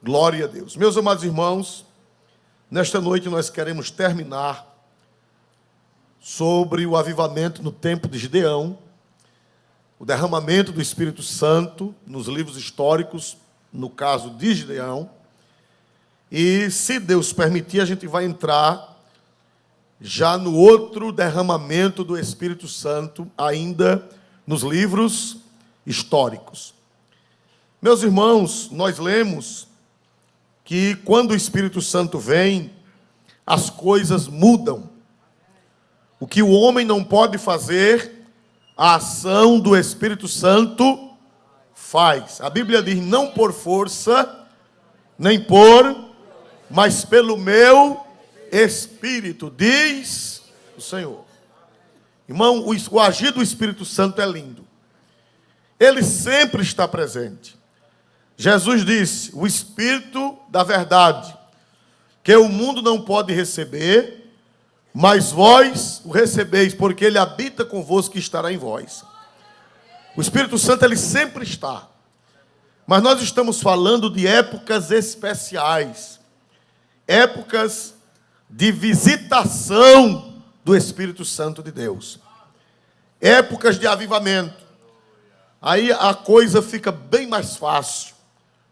Glória a Deus. Meus amados irmãos, nesta noite nós queremos terminar sobre o avivamento no tempo de Gideão, o derramamento do Espírito Santo nos livros históricos, no caso de Gideão. E, se Deus permitir, a gente vai entrar já no outro derramamento do Espírito Santo, ainda nos livros históricos. Meus irmãos, nós lemos que quando o Espírito Santo vem, as coisas mudam. O que o homem não pode fazer, a ação do Espírito Santo faz. A Bíblia diz, não por força, nem mas pelo meu Espírito, diz o Senhor. Irmão, o agir do Espírito Santo é lindo. Ele sempre está presente. Jesus disse, o Espírito da verdade, que o mundo não pode receber, mas vós o recebeis, porque ele habita convosco e estará em vós. O Espírito Santo, ele sempre está. Mas nós estamos falando de épocas especiais. Épocas de visitação do Espírito Santo de Deus. Épocas de avivamento. Aí a coisa fica bem mais fácil,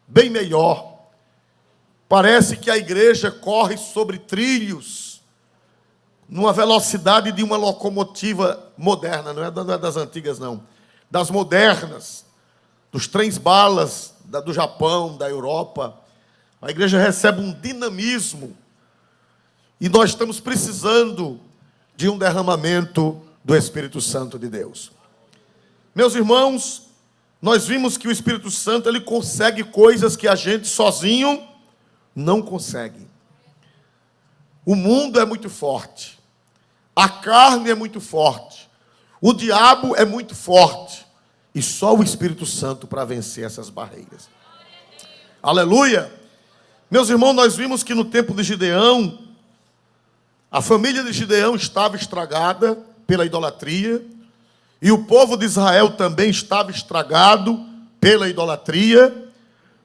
bem melhor. Parece que a igreja corre sobre trilhos, numa velocidade de uma locomotiva moderna, não é das antigas não, das modernas, dos trens-balas do Japão, da Europa. A igreja recebe um dinamismo e nós estamos precisando de um derramamento do Espírito Santo de Deus. Meus irmãos, nós vimos que o Espírito Santo, ele consegue coisas que a gente sozinho não consegue. O mundo é muito forte. A carne é muito forte. O diabo é muito forte. E só o Espírito Santo para vencer essas barreiras. Aleluia! Meus irmãos, nós vimos que no tempo de Gideão, a família de Gideão estava estragada pela idolatria. E o povo de Israel também estava estragado pela idolatria.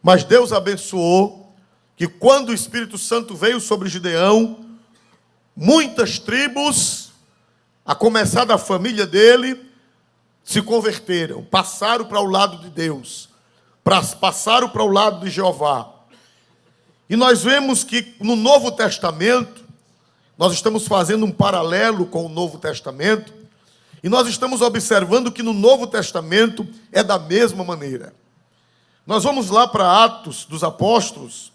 Mas Deus abençoou que quando o Espírito Santo veio sobre Gideão, muitas tribos, a começar da família dele, se converteram, passaram para o lado de Deus, passaram para o lado de Jeová. E nós vemos que no Novo Testamento, nós estamos fazendo um paralelo com o Novo Testamento, e nós estamos observando que no Novo Testamento é da mesma maneira. Nós vamos lá para Atos dos Apóstolos,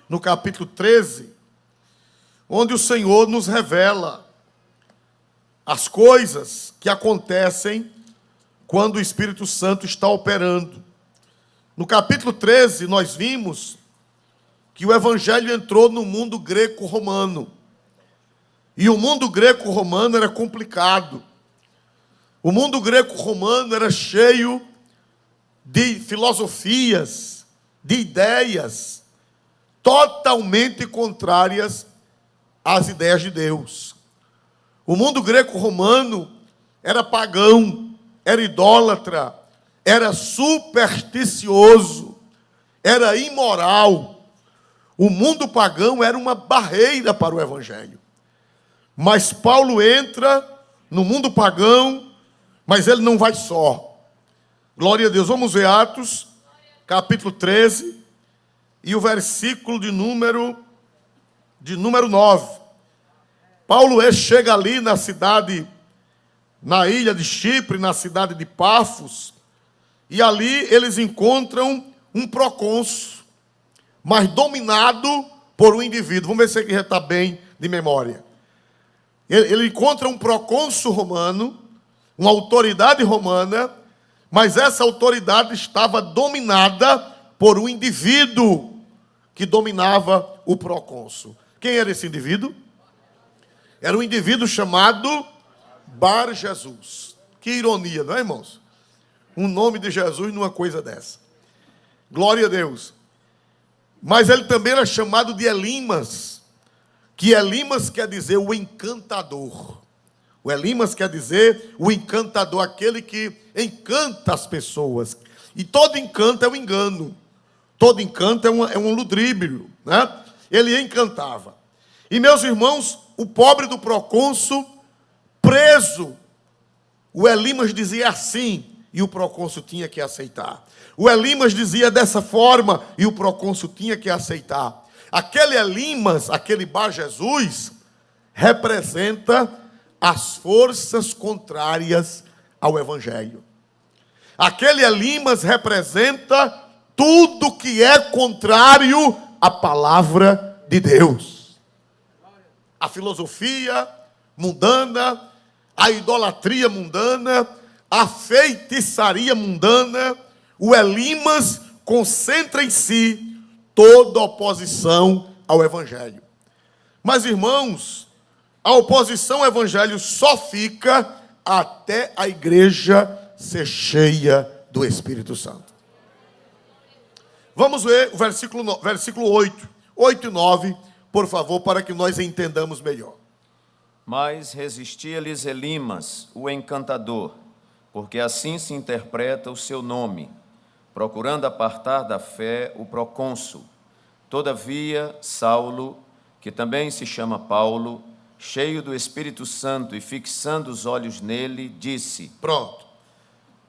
no capítulo 13, onde o Senhor nos revela as coisas que acontecem quando o Espírito Santo está operando. No capítulo 13, nós vimos que o Evangelho entrou no mundo greco-romano. E o mundo greco-romano era complicado. O mundo greco-romano era cheio de filosofias, de ideias totalmente contrárias às ideias de Deus. O mundo greco-romano era pagão, era idólatra, era supersticioso, era imoral. O mundo pagão era uma barreira para o Evangelho. Mas Paulo entra no mundo pagão, mas ele não vai só. Glória a Deus. Vamos ver Atos, capítulo 13, e o versículo de número 9. Paulo chega ali na cidade, na ilha de Chipre, na cidade de Pafos, e ali eles encontram um procônsul, mas dominado por um indivíduo. Vamos ver se aqui já está bem de memória. Ele encontra um procônsul romano, uma autoridade romana, mas essa autoridade estava dominada por um indivíduo que dominava o procônsul. Quem era esse indivíduo? Era um indivíduo chamado Bar Jesus. Que ironia, não é, irmãos? Um nome de Jesus numa coisa dessa. Glória a Deus. Mas ele também era chamado de Elimas, que Elimas quer dizer o encantador. O Elimas quer dizer o encantador, aquele que encanta as pessoas. E todo encanto é um engano. Todo encanto é um ludíbrio, né? Ele encantava. E, meus irmãos, o pobre do procônsul, preso, o Elimas dizia assim, e o procônsul tinha que aceitar. O Elimas dizia dessa forma, e o procônsul tinha que aceitar. Aquele Elimas, aquele Bar Jesus, representa as forças contrárias ao Evangelho. Aquele Elimas representa tudo que é contrário à palavra de Deus. A filosofia mundana, a idolatria mundana, a feitiçaria mundana, o Elimas concentra em si toda oposição ao Evangelho. Mas, irmãos, a oposição ao Evangelho só fica até a igreja ser cheia do Espírito Santo. Vamos ver o versículo 8 e 9, por favor, para que nós entendamos melhor. Mas resistia-lhes Elimas, o encantador, porque assim se interpreta o seu nome, procurando apartar da fé o procônsul. Todavia, Saulo, que também se chama Paulo, cheio do Espírito Santo e fixando os olhos nele, disse... Pronto.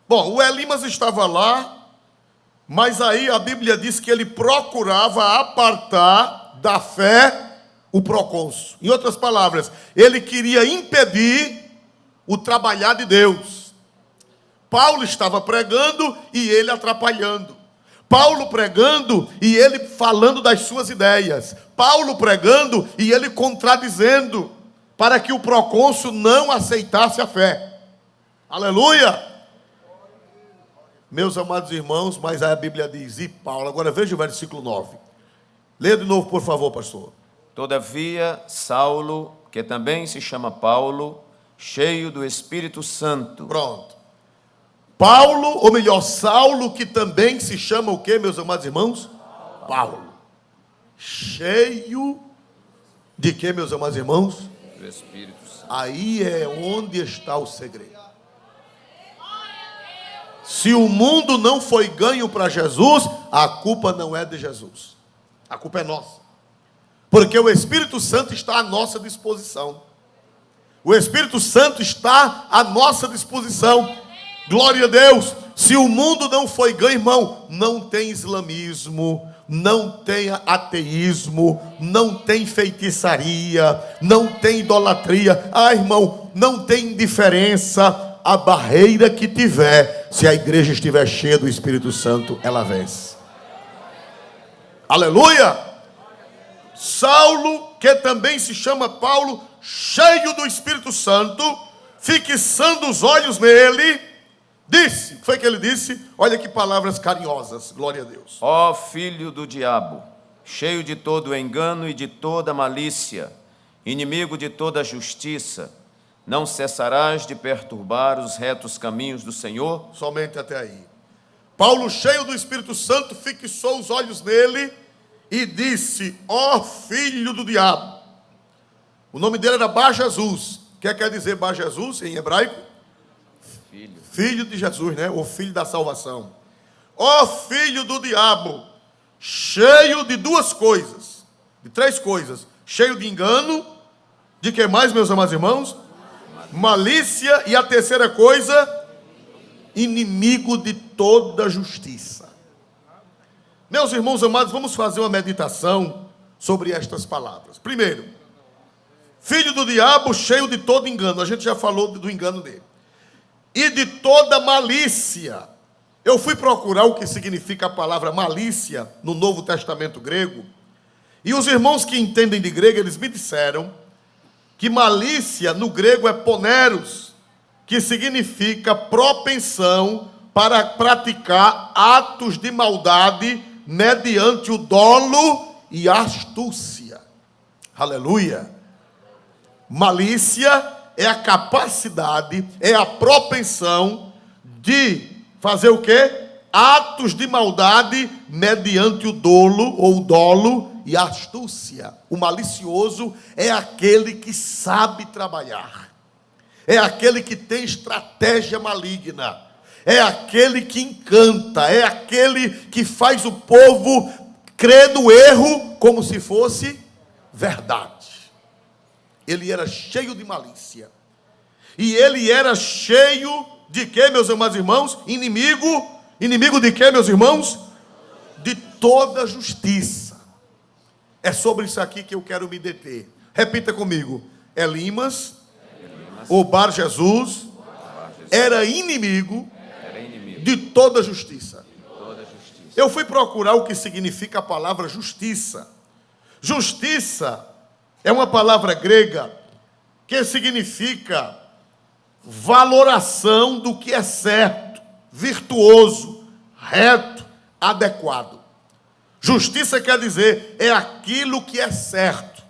Bom, o Elimas estava lá, mas aí a Bíblia diz que ele procurava apartar da fé o procônsul. Em outras palavras, ele queria impedir o trabalhar de Deus. Paulo estava pregando e ele atrapalhando. Paulo pregando e ele falando das suas ideias. Paulo pregando e ele contradizendo, para que o procônsul não aceitasse a fé. Aleluia! Meus amados irmãos, mas aí a Bíblia diz, e Paulo, agora veja o versículo 9. Leia de novo, por favor, pastor. Todavia, Saulo, que também se chama Paulo, cheio do Espírito Santo. Pronto. Paulo, ou melhor, Saulo, que também se chama o quê, meus amados irmãos? Paulo. Cheio de quê, meus amados irmãos? Do Espírito Santo. Aí é onde está o segredo. Se o mundo não foi ganho para Jesus, a culpa não é de Jesus. A culpa é nossa. Porque o Espírito Santo está à nossa disposição. O Espírito Santo está à nossa disposição. Glória a Deus. Se o mundo não foi ganho, irmão, não tem islamismo, não tem ateísmo, não tem feitiçaria, não tem idolatria. Ah, irmão, não tem indiferença. A barreira que tiver, se a igreja estiver cheia do Espírito Santo, ela vence. Aleluia! Saulo, que também se chama Paulo, cheio do Espírito Santo, fixando os olhos nele, disse, o que foi que ele disse? Olha que palavras carinhosas, glória a Deus. Ó filho do diabo, cheio de todo engano e de toda malícia, inimigo de toda justiça, não cessarás de perturbar os retos caminhos do Senhor? Somente até aí. Paulo, cheio do Espírito Santo, fixou os olhos nele e disse, ó filho do diabo. O nome dele era Bar Jesus. O que quer dizer Bar Jesus em hebraico? Filho de Jesus, né? O filho da salvação. Ó filho do diabo, cheio de duas coisas, de três coisas. Cheio de engano, de que mais, meus amados irmãos? Malícia, e a terceira coisa, inimigo de toda justiça. Meus irmãos amados, vamos fazer uma meditação sobre estas palavras. Primeiro, filho do diabo, cheio de todo engano. A gente já falou do engano dele. E de toda malícia. Eu fui procurar o que significa a palavra malícia no Novo Testamento grego. E os irmãos que entendem de grego, eles me disseram que malícia no grego é poneros, que significa propensão para praticar atos de maldade mediante o dolo e a astúcia. Aleluia! Malícia é a capacidade, é a propensão de fazer o quê? Atos de maldade mediante o dolo ou o dolo e a astúcia. O malicioso é aquele que sabe trabalhar. É aquele que tem estratégia maligna. é aquele que encanta, é aquele que faz o povo crer no erro como se fosse verdade. Ele era cheio de malícia. E ele era cheio de quê, meus amados irmãos? Inimigo. Inimigo de quê, meus irmãos? De toda justiça. É sobre isso aqui que eu quero me deter. Repita comigo. Elimas, o Bar Jesus, era inimigo de toda justiça. Eu fui procurar o que significa a palavra justiça. Justiça é uma palavra grega que significa valoração do que é certo, virtuoso, reto, adequado. Justiça quer dizer é aquilo que é certo,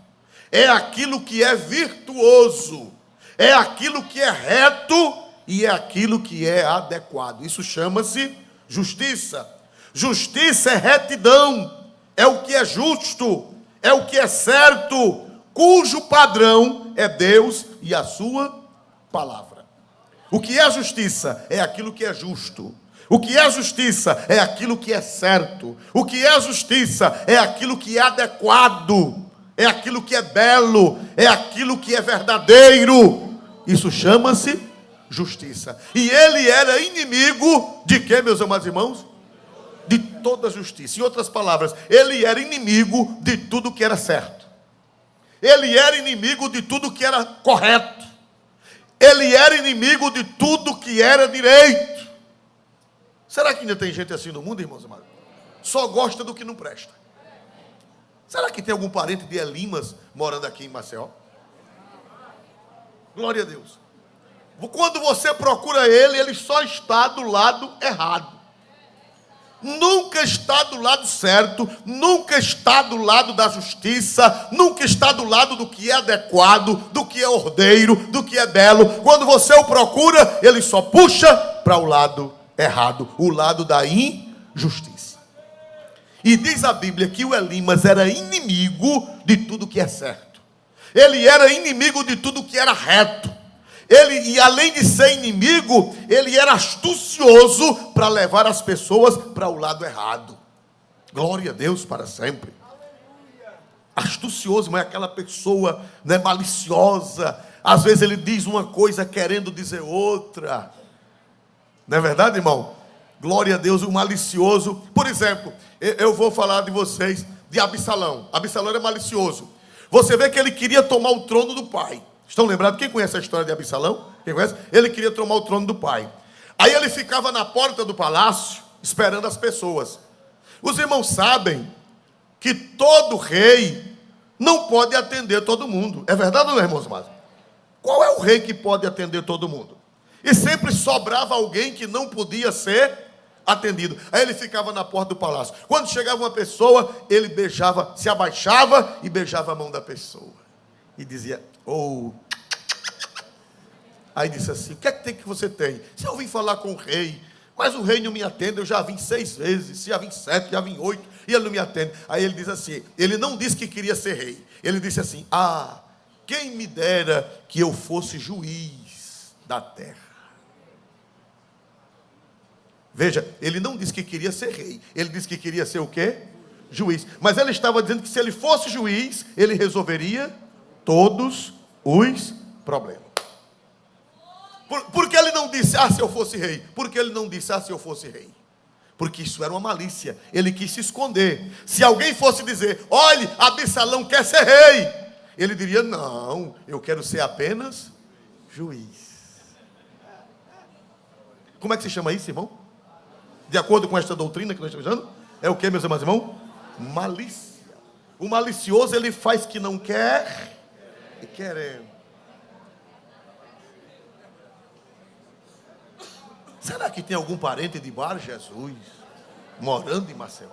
é aquilo que é virtuoso, é aquilo que é reto e é aquilo que é adequado. Isso chama-se justiça. Justiça é retidão, é o que é justo, é o que é certo, cujo padrão é Deus e a sua palavra. O que é justiça? É aquilo que é justo. O que é justiça? É aquilo que é certo. O que é justiça? É aquilo que é adequado, é aquilo que é belo, é aquilo que é verdadeiro. Isso chama-se justiça. E ele era inimigo de quê, meus amados irmãos? De toda justiça. Em outras palavras, ele era inimigo de tudo que era certo. Ele era inimigo de tudo que era correto. Ele era inimigo de tudo que era direito. Será que ainda tem gente assim no mundo, irmãos amados? Só gosta do que não presta. Será que tem algum parente de Elimas morando aqui em Maceió? Glória a Deus. Quando você procura ele, ele só está do lado errado. Nunca está do lado certo, nunca está do lado da justiça, nunca está do lado do que é adequado, do que é ordeiro, do que é belo. Quando você o procura, ele só puxa para o lado errado, o lado da injustiça. E diz a Bíblia que o Elimas era inimigo de tudo que é certo. Ele era inimigo de tudo que era reto. E além de ser inimigo, ele era astucioso para levar as pessoas para o lado errado. Glória a Deus para sempre. Astucioso, mas é aquela pessoa, né, maliciosa. Às vezes ele diz uma coisa querendo dizer outra. Não é verdade, irmão? Glória a Deus, o malicioso. Por exemplo, eu vou falar de vocês de Absalão. Absalão era malicioso. Você vê que ele queria tomar o trono do pai. Estão lembrados? Quem conhece a história de Absalão? Quem conhece? Ele queria tomar o trono do pai. Aí ele ficava na porta do palácio, esperando as pessoas. Os irmãos sabem que todo rei não pode atender todo mundo. É verdade ou não, irmãos amados? Qual é o rei que pode atender todo mundo? E sempre sobrava alguém que não podia ser atendido. Aí ele ficava na porta do palácio. Quando chegava uma pessoa, ele beijava, se abaixava e beijava a mão da pessoa. E dizia, oh. Aí disse assim, o que é que tem que você tem? Se eu vim falar com o rei, mas o rei não me atende, eu já vim 6 vezes, já vim 7, já vim 8, e ele não me atende. Aí ele diz assim, ele não disse que queria ser rei. Ele disse assim, quem me dera que eu fosse juiz da terra. Veja, ele não disse que queria ser rei, ele disse que queria ser o quê? Juiz. Mas ele estava dizendo que se ele fosse juiz, ele resolveria todos os problemas. Por que ele não disse, se eu fosse rei? Por que ele não disse, se eu fosse rei? Porque isso era uma malícia, ele quis se esconder. Se alguém fosse dizer, olhe, Absalão quer ser rei, ele diria, não, eu quero ser apenas juiz. Como é que se chama isso, irmão? De acordo com esta doutrina que nós estamos usando, é o que, meus amados irmãos? Malícia. O malicioso, ele faz que não quer e querendo. Será que tem algum parente de Bar Jesus morando em Maceió?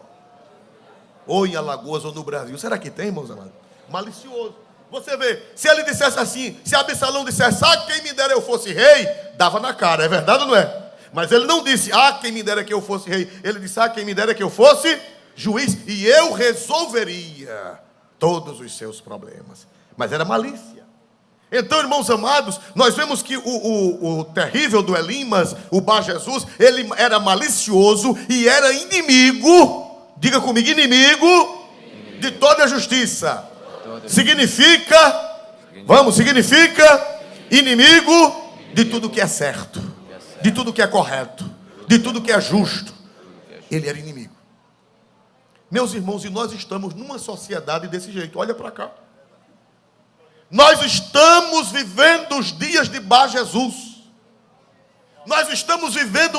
Ou em Alagoas ou no Brasil? Será que tem, irmãos amados? Malicioso. Você vê, se ele dissesse assim, se Absalão dissesse, quem me dera eu fosse rei, dava na cara, é verdade ou não é? Mas ele não disse, quem me dera que eu fosse rei. Ele disse, quem me dera que eu fosse juiz. E eu resolveria todos os seus problemas. Mas era malícia. Então, irmãos amados, nós vemos que o terrível do Elimas, o Bar Jesus, ele era malicioso e era inimigo, diga comigo, inimigo de toda a justiça. Significa inimigo de tudo que é certo, de tudo que é correto, de tudo que é justo. Ele era inimigo. Meus irmãos, e nós estamos numa sociedade desse jeito, olha para cá. Nós estamos vivendo os dias de Bar Jesus. Nós estamos vivendo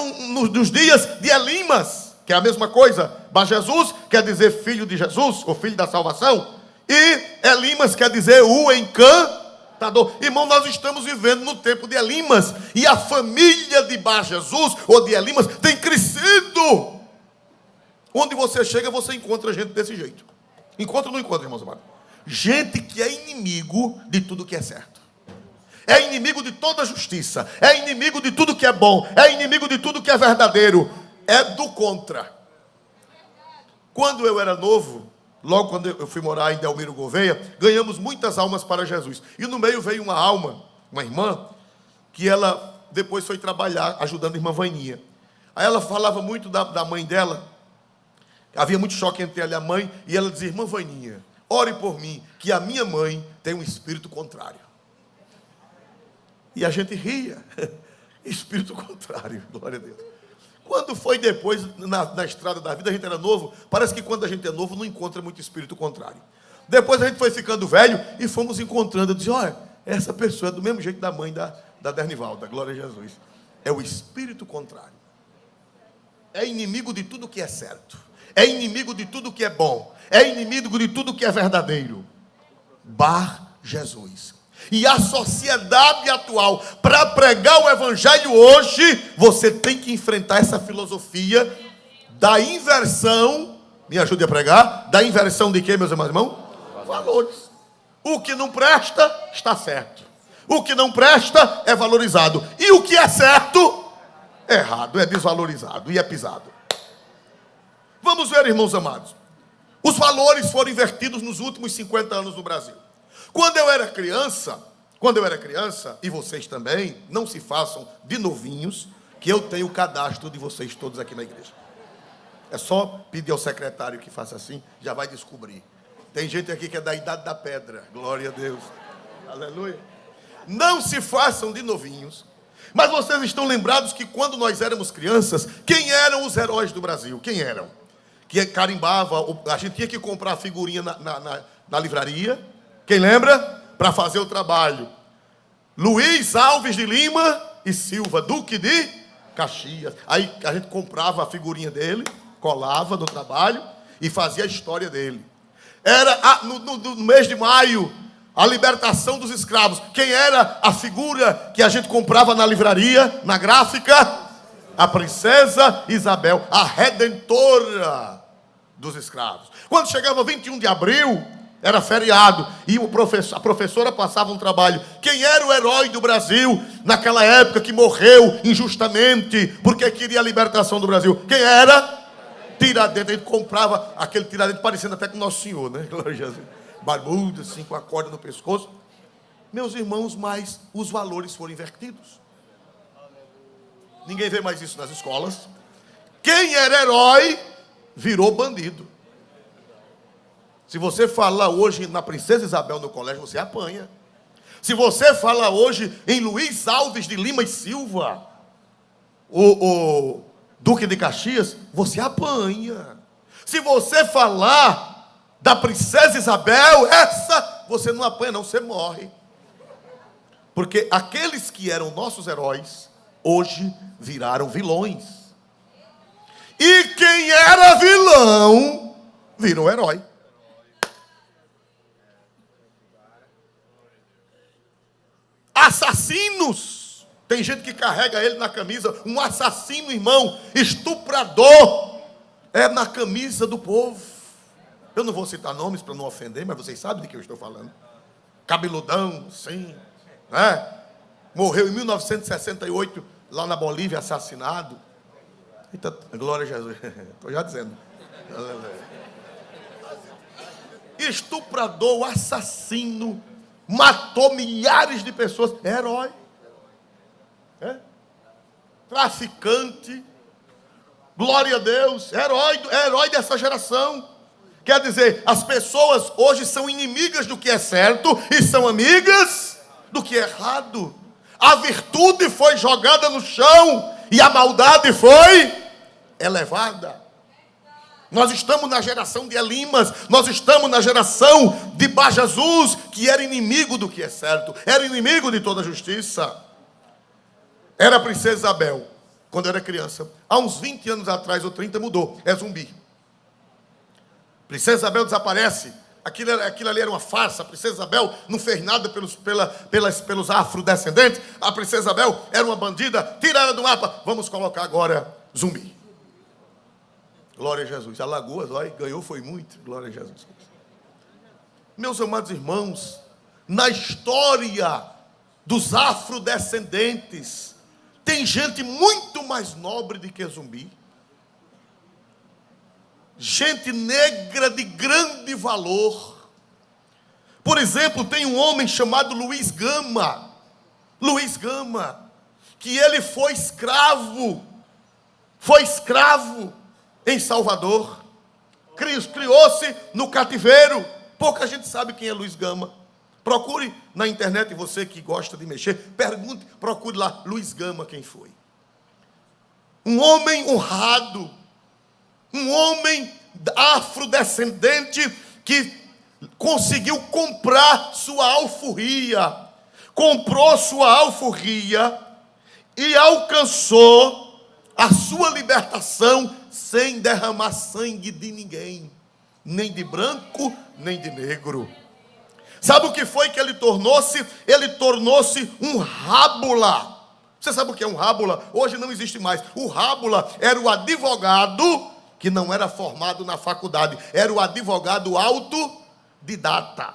nos dias de Elimas, que é a mesma coisa. Bar Jesus quer dizer filho de Jesus, ou filho da salvação. E Elimas quer dizer o encantador. Irmão, nós estamos vivendo no tempo de Elimas. E a família de Bar Jesus, ou de Elimas, tem crescido. Onde você chega, você encontra gente desse jeito. Encontra ou não encontra, irmãos amados? Gente que é inimigo de tudo que é certo. É inimigo de toda justiça. É inimigo de tudo que é bom. É inimigo de tudo que é verdadeiro. É do contra. Quando eu era novo, logo quando eu fui morar em Delmiro Gouveia, ganhamos muitas almas para Jesus. E no meio veio uma alma, uma irmã, que ela depois foi trabalhar ajudando a irmã Vaininha. Aí ela falava muito da mãe dela. Havia muito choque entre ela e a mãe. E ela dizia: irmã Vaininha, ore por mim, que a minha mãe tem um espírito contrário. E a gente ria. Espírito contrário, glória a Deus. Quando foi depois, na estrada da vida, a gente era novo. Parece que quando a gente é novo, não encontra muito espírito contrário. Depois a gente foi ficando velho e fomos encontrando. Eu disse: olha, essa pessoa é do mesmo jeito da mãe da Dernivalda, glória a Jesus. É o espírito contrário. É inimigo de tudo que é certo. É inimigo de tudo que é bom. É inimigo de tudo que é verdadeiro. Bar Jesus. E a sociedade atual, para pregar o evangelho hoje, você tem que enfrentar essa filosofia da inversão. Me ajude a pregar. Da inversão de quê, meus irmãos? Valores. O que não presta, está certo. O que não presta, é valorizado. E o que é certo, é errado, é desvalorizado e é pisado. Vamos ver, irmãos amados. Os valores foram invertidos nos últimos 50 anos no Brasil. Quando eu era criança, e vocês também, não se façam de novinhos, que eu tenho o cadastro de vocês todos aqui na igreja. É só pedir ao secretário que faça assim, já vai descobrir. Tem gente aqui que é da idade da pedra, glória a Deus. Aleluia. Não se façam de novinhos, mas vocês estão lembrados que quando nós éramos crianças, quem eram os heróis do Brasil? Quem eram? Que carimbava, a gente tinha que comprar a figurinha na livraria. Quem lembra? Para fazer o trabalho. Luiz Alves de Lima e Silva, Duque de Caxias. Aí a gente comprava a figurinha dele, colava no trabalho e fazia a história dele. Era no mês de maio, a libertação dos escravos. Quem era a figura que a gente comprava na livraria, na gráfica? A princesa Isabel, a redentora dos escravos. Quando chegava 21 de abril, era feriado, e a professora passava um trabalho. Quem era o herói do Brasil naquela época que morreu injustamente porque queria a libertação do Brasil? Quem era? Tiradentes. A gente comprava aquele Tiradentes parecendo até com Nosso Senhor, né? Glória a Jesus. Barbudo, assim, com a corda no pescoço. Meus irmãos, mas os valores foram invertidos. Ninguém vê mais isso nas escolas. Quem era herói virou bandido. Se você falar hoje na Princesa Isabel no colégio, você apanha. Se você falar hoje em Luiz Alves de Lima e Silva, o Duque de Caxias, você apanha. Se você falar da Princesa Isabel, essa você não apanha não, você morre. Porque aqueles que eram nossos heróis, hoje viraram vilões. E quem era vilão, virou herói. Assassinos. Tem gente que carrega ele na camisa. Um assassino, irmão, estuprador, é na camisa do povo. Eu não vou citar nomes para não ofender, mas vocês sabem de que eu estou falando. Cabeludão, sim, né? Morreu em 1968 lá na Bolívia, assassinado. Eita, glória a Jesus. Estou já dizendo. Estuprador, assassino, matou milhares de pessoas, é herói. É? Traficante, glória a Deus, herói dessa geração. Quer dizer, as pessoas hoje são inimigas do que é certo e são amigas do que é errado. A virtude foi jogada no chão e a maldade foi elevada. Nós estamos na geração de Elimas, nós estamos na geração de Bar Jesus, que era inimigo do que é certo, era inimigo de toda a justiça. Era a princesa Isabel, quando era criança. Há uns 20 anos atrás, ou 30, mudou, é Zumbi. Princesa Isabel desaparece. Aquilo ali era uma farsa. A princesa Isabel não fez nada pelos afrodescendentes. A princesa Isabel era uma bandida, tiraram do mapa. Vamos colocar agora Zumbi. Glória a Jesus. Alagoas, olha, ganhou foi muito. Glória a Jesus. Meus amados irmãos, na história dos afrodescendentes, tem gente muito mais nobre do que Zumbi. Gente negra de grande valor. Por exemplo, tem um homem chamado Luiz Gama. Luiz Gama, que ele foi escravo em Salvador. Criou-se no cativeiro. Pouca gente sabe quem é Luiz Gama. Procure na internet, você que gosta de mexer, procure lá, Luiz Gama, quem foi. Um homem honrado, um homem afrodescendente que conseguiu comprar sua alforria, comprou sua alforria e alcançou a sua libertação sem derramar sangue de ninguém, nem de branco, nem de negro. Sabe o que foi que ele tornou-se? Ele tornou-se um rábula. Você sabe o que é um rábula? Hoje não existe mais. O rábula era o advogado que não era formado na faculdade. Era o advogado autodidata.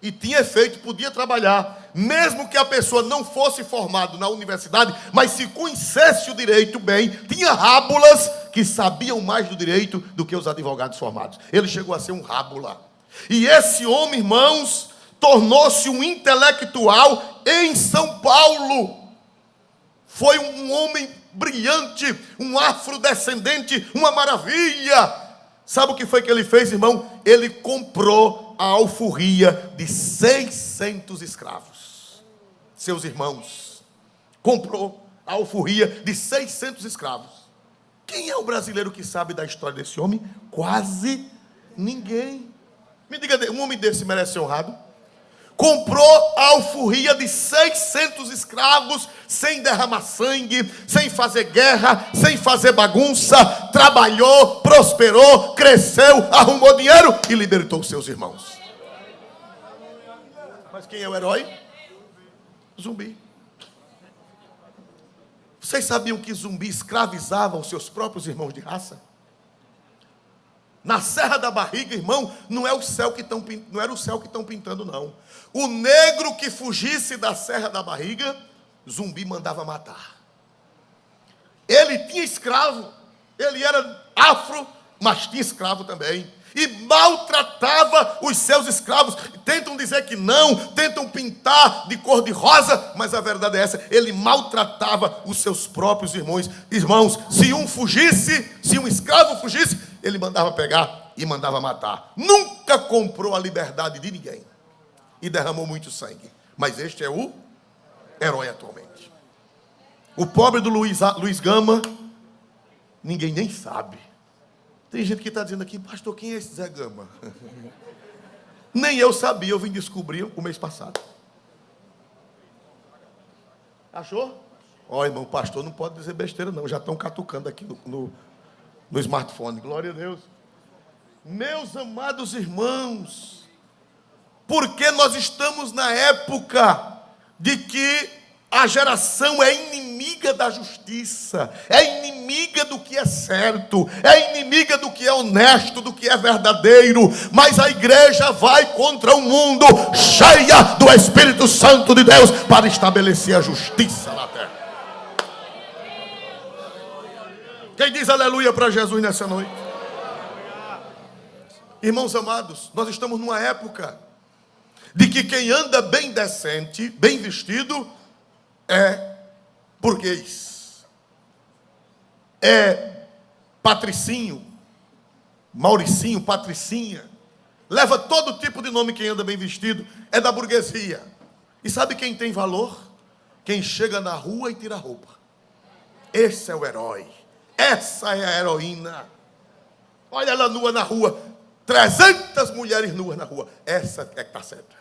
E tinha efeito, podia trabalhar. Mesmo que a pessoa não fosse formada na universidade, mas se conhecesse o direito bem, tinha rábulas que sabiam mais do direito do que os advogados formados. Ele chegou a ser um rábula. E esse homem, irmãos, tornou-se um intelectual em São Paulo. Foi um homem brilhante, um afrodescendente, uma maravilha. Sabe o que foi que ele fez, irmão? Ele comprou a alforria de 600 escravos. Seus irmãos. Comprou a alforria de 600 escravos. Quem é o brasileiro que sabe da história desse homem? Quase ninguém. Me diga, um homem desse merece ser honrado? Comprou a alforria de 600 escravos, sem derramar sangue, sem fazer guerra, sem fazer bagunça, trabalhou, prosperou, cresceu, arrumou dinheiro e libertou os seus irmãos. Mas quem é o herói? Zumbi. Vocês sabiam que Zumbi escravizava os seus próprios irmãos de raça? Na Serra da Barriga, irmão, não era o céu que estão pintando, não. O negro que fugisse da Serra da Barriga, Zumbi mandava matar. Ele tinha escravo, ele era afro, mas tinha escravo também. E maltratava os seus escravos. Tentam dizer que não, tentam pintar de cor de rosa, mas a verdade é essa, ele maltratava os seus próprios irmãos. Irmãos, se um escravo fugisse, ele mandava pegar e mandava matar. Nunca comprou a liberdade de ninguém. E derramou muito sangue. Mas este é o herói atualmente. O pobre do Luiz Gama, ninguém nem sabe. Tem gente que está dizendo aqui, pastor, quem é esse Zé Gama? Nem eu sabia, eu vim descobrir o mês passado. Achou? Ó, irmão, pastor não pode dizer besteira não, já estão catucando aqui no smartphone, glória a Deus. Meus amados irmãos, porque nós estamos na época de que a geração é inimiga da justiça, é inimiga do que é certo, é inimiga do que é honesto, do que é verdadeiro, mas a igreja vai contra o mundo, cheia do Espírito Santo de Deus, para estabelecer a justiça na terra. Quem diz aleluia para Jesus nessa noite? Irmãos amados, nós estamos numa época de que quem anda bem decente, bem vestido, é burguês, é patricinho, Mauricinho, patricinha, leva todo tipo de nome. Quem anda bem vestido é da burguesia. E sabe quem tem valor? Quem chega na rua e tira a roupa. Esse é o herói, essa é a heroína. Olha ela nua na rua, 300 mulheres nuas na rua, essa é que está certa.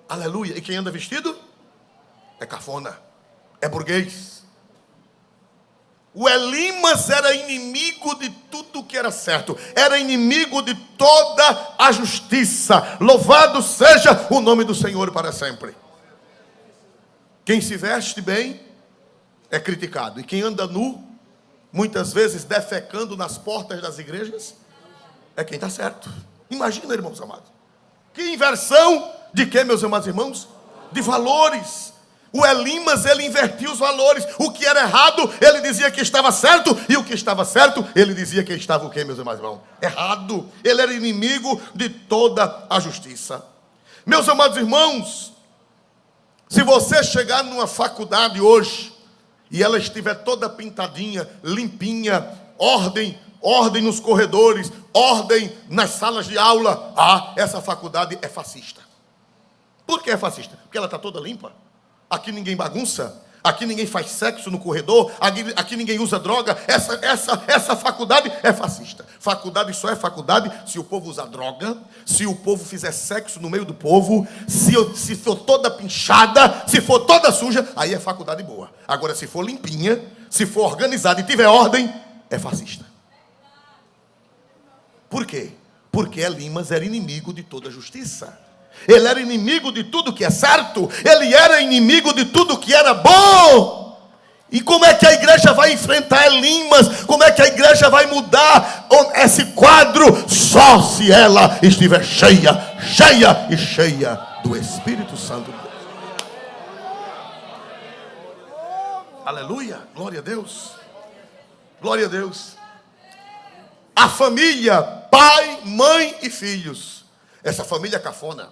Aleluia. E quem anda vestido é cafona, é burguês. O Elimas era inimigo de tudo que era certo, era inimigo de toda a justiça. Louvado seja o nome do Senhor para sempre. Quem se veste bem é criticado, e quem anda nu, muitas vezes defecando nas portas das igrejas, é quem está certo. Imagina, irmãos amados, que inversão de quê, meus amados irmãos? De valores. O Elimas, ele invertia os valores. O que era errado, ele dizia que estava certo. E o que estava certo, ele dizia que estava o quê, meus amados irmãos? Errado. Ele era inimigo de toda a justiça. Meus amados irmãos, se você chegar numa faculdade hoje, e ela estiver toda pintadinha, limpinha, ordem nos corredores, ordem nas salas de aula, essa faculdade é fascista. Por que é fascista? Porque ela está toda limpa. Aqui ninguém bagunça, aqui ninguém faz sexo no corredor, aqui ninguém usa droga. Essa faculdade é fascista. Faculdade só é faculdade se o povo usar droga, se o povo fizer sexo no meio do povo, se for toda pinchada, se for toda suja, aí é faculdade boa. Agora, se for limpinha, se for organizada e tiver ordem, é fascista. Por quê? Porque Elimas era inimigo de toda a justiça. Ele era inimigo de tudo que é certo. Ele era inimigo de tudo que era bom. E como é que a igreja vai enfrentar Elimas? Como é que a igreja vai mudar esse quadro? Só se ela estiver cheia do Espírito Santo de Deus. Aleluia, glória a Deus. Glória a Deus. A família, pai, mãe e filhos. Essa família é cafona.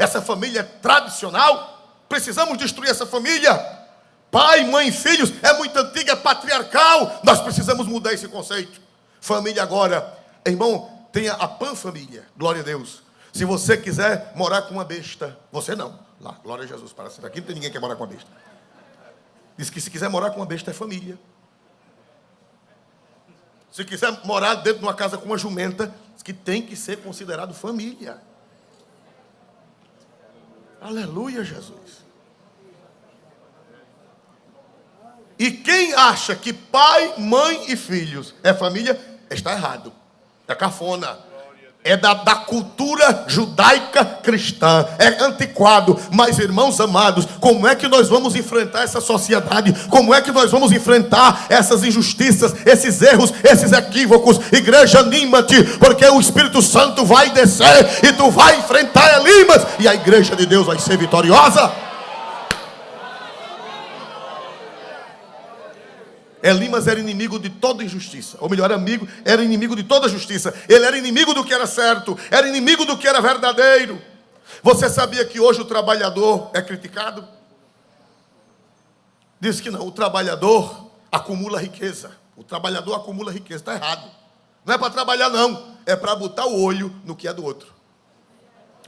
Essa família é tradicional. Precisamos destruir essa família. Pai, mãe, filhos, é muito antiga, é patriarcal. Nós precisamos mudar esse conceito. Família agora, irmão, tenha a panfamília. Glória a Deus. Se você quiser morar com uma besta, você não. Lá, glória a Jesus, para sempre. Aqui não tem ninguém que quer morar com uma besta. Diz que se quiser morar com uma besta é família. Se quiser morar dentro de uma casa com uma jumenta, diz que tem que ser considerado família. Aleluia, Jesus. E quem acha que pai, mãe e filhos é família, está errado. É cafona. É da cultura judaica cristã. É antiquado. Mas, irmãos amados, como é que nós vamos enfrentar essa sociedade? Como é que nós vamos enfrentar essas injustiças, esses erros, esses equívocos? Igreja, anima-te, porque o Espírito Santo vai descer e tu vai enfrentar Elimas, e a igreja de Deus vai ser vitoriosa. Elimas era inimigo de toda injustiça. Ou melhor, era inimigo de toda justiça. Ele era inimigo do que era certo. Era inimigo do que era verdadeiro. Você sabia que hoje o trabalhador é criticado? Diz que não, o trabalhador acumula riqueza. O trabalhador acumula riqueza, está errado. Não é para trabalhar não, é para botar o olho no que é do outro.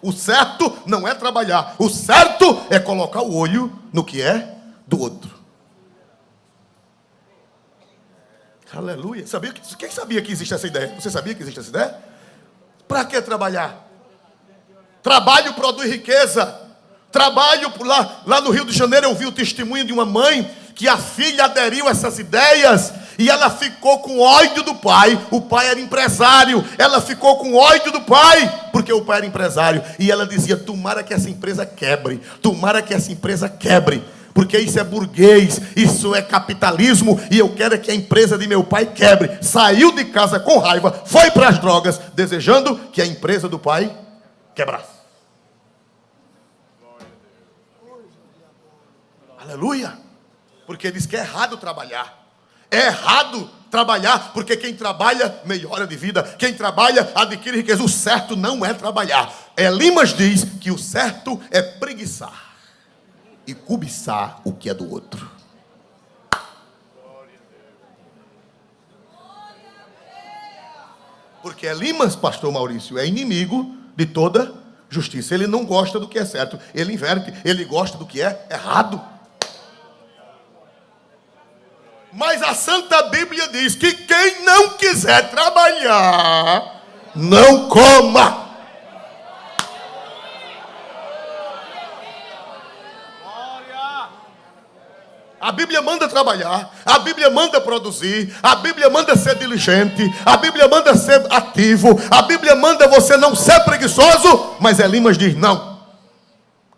O certo não é trabalhar. O certo é colocar o olho no que é do outro. Aleluia. Quem sabia que existe essa ideia? Você sabia que existe essa ideia? Para que trabalhar? Trabalho produz riqueza. Trabalho lá no Rio de Janeiro, eu vi o testemunho de uma mãe que a filha aderiu a essas ideias e ela ficou com ódio do pai. O pai era empresário. Ela ficou com ódio do pai porque o pai era empresário. E ela dizia: tomara que essa empresa quebre. Tomara que essa empresa quebre. Porque isso é burguês, isso é capitalismo, e eu quero que a empresa de meu pai quebre. Saiu de casa com raiva, foi para as drogas, desejando que a empresa do pai quebrasse. Aleluia. Porque diz que é errado trabalhar. É errado trabalhar, porque quem trabalha melhora de vida. Quem trabalha adquire riqueza. O certo não é trabalhar. Elimas diz que o certo é preguiçar e cobiçar o que é do outro. Porque Elimas, pastor Maurício, é inimigo de toda justiça. Ele não gosta do que é certo. Ele inverte. Ele gosta do que é errado. Mas a Santa Bíblia diz que quem não quiser trabalhar, não coma. A Bíblia manda trabalhar, a Bíblia manda produzir, a Bíblia manda ser diligente, a Bíblia manda ser ativo, a Bíblia manda você não ser preguiçoso, mas Elimas diz não.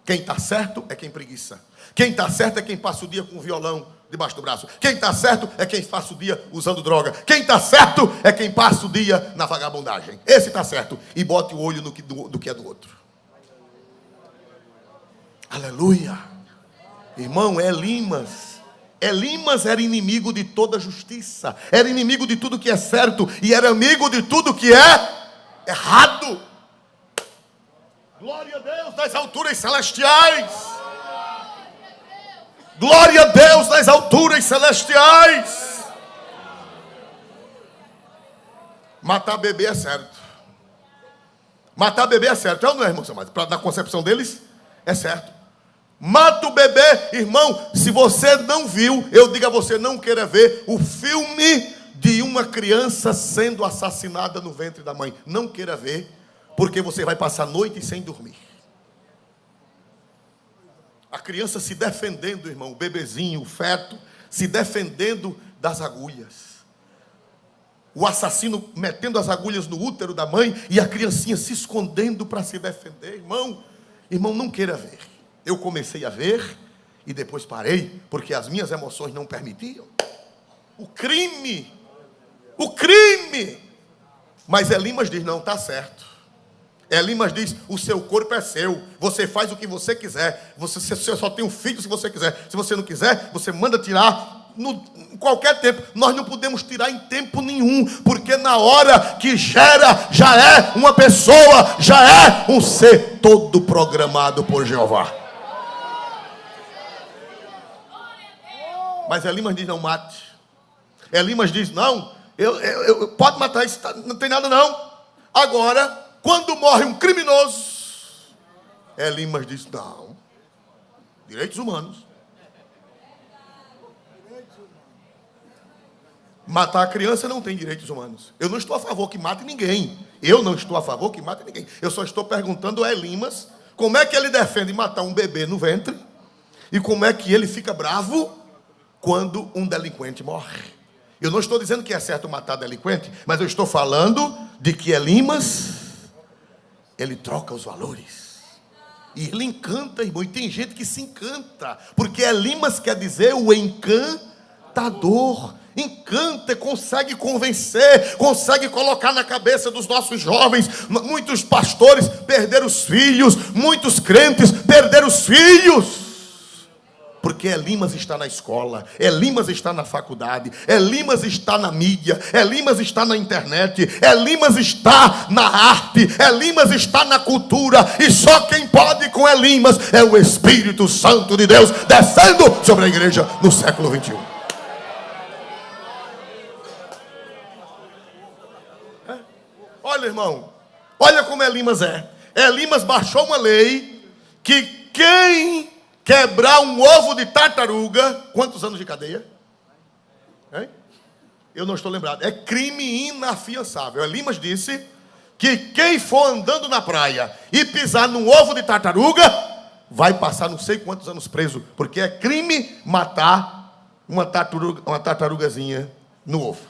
Quem está certo é quem preguiça. Quem está certo é quem passa o dia com o violão debaixo do braço. Quem está certo é quem passa o dia usando droga. Quem está certo é quem passa o dia na vagabundagem. Esse está certo. E bote o olho no que é do outro. Aleluia. Irmão, Elimas. Elimas era inimigo de toda justiça. Era inimigo de tudo que é certo. E era amigo de tudo que é errado. Glória a Deus nas alturas celestiais. Glória a Deus nas alturas celestiais. Matar bebê é certo. Matar bebê é certo. É ou não é, irmão? Na concepção deles, é certo. Mata o bebê, irmão. Se você não viu, eu digo a você, não queira ver o filme de uma criança sendo assassinada no ventre da mãe. Não queira ver, porque você vai passar a noite sem dormir. A criança se defendendo, irmão, o bebezinho, o feto, se defendendo das agulhas. O assassino metendo as agulhas no útero da mãe e a criancinha se escondendo para se defender. Irmão, não queira ver. Eu comecei a ver e depois parei, porque as minhas emoções não permitiam. O crime. Mas Elimas diz, não, está certo. Elimas diz, o seu corpo é seu, você faz o que você quiser, você só tem um filho se você quiser, se você não quiser, você manda tirar em qualquer tempo. Nós não podemos tirar em tempo nenhum, porque na hora que gera, já é uma pessoa, já é um ser todo programado por Jeová. Mas Elimas diz, não mate. Elimas diz, não, pode matar, isso não tem nada não. Agora, quando morre um criminoso, Elimas diz, não, direitos humanos. Matar a criança não tem direitos humanos. Eu não estou a favor que mate ninguém. Eu só estou perguntando a Elimas como é que ele defende matar um bebê no ventre e como é que ele fica bravo quando um delinquente morre. Eu não estou dizendo que é certo matar delinquente, mas eu estou falando de que Elimas, ele troca os valores. E ele encanta, irmão. E tem gente que se encanta, porque Elimas quer dizer o encantador. Encanta, consegue convencer, consegue colocar na cabeça dos nossos jovens. Muitos pastores perderam os filhos, muitos crentes perderam os filhos. Porque Elimas está na escola, Elimas está na faculdade, Elimas está na mídia, Elimas está na internet, Elimas está na arte, Elimas está na cultura. E só quem pode com Elimas é o Espírito Santo de Deus descendo sobre a igreja no século 21. Olha, irmão, olha como Elimas é. Elimas baixou uma lei que quem quebrar um ovo de tartaruga, quantos anos de cadeia? Hein? Eu não estou lembrado. É crime inafiançável. Elimas disse que quem for andando na praia e pisar num ovo de tartaruga vai passar não sei quantos anos preso, porque é crime matar uma tartarugazinha no ovo.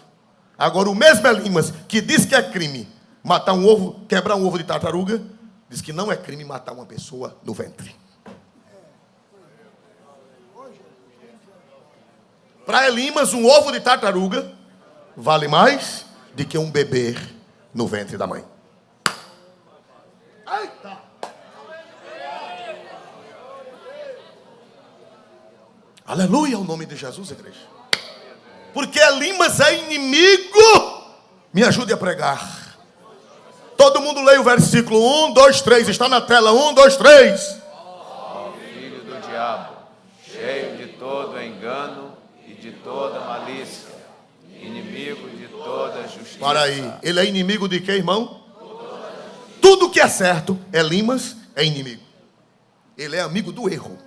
Agora o mesmo Elimas que diz que é crime matar um ovo, quebrar um ovo de tartaruga, diz que não é crime matar uma pessoa no ventre. Para Elimas, um ovo de tartaruga vale mais do que um bebê no ventre da mãe. Eita! Aleluia, ao nome de Jesus, igreja. Porque Elimas é inimigo. Me ajude a pregar. Todo mundo leia o versículo 1, 2, 3. Está na tela. 1, 2, 3. Filho do diabo, cheio de todo engano e de toda malícia, inimigo de toda justiça. Para aí. Ele é inimigo de quê, irmão? Tudo que é certo, Elimas é inimigo. Ele é amigo do erro.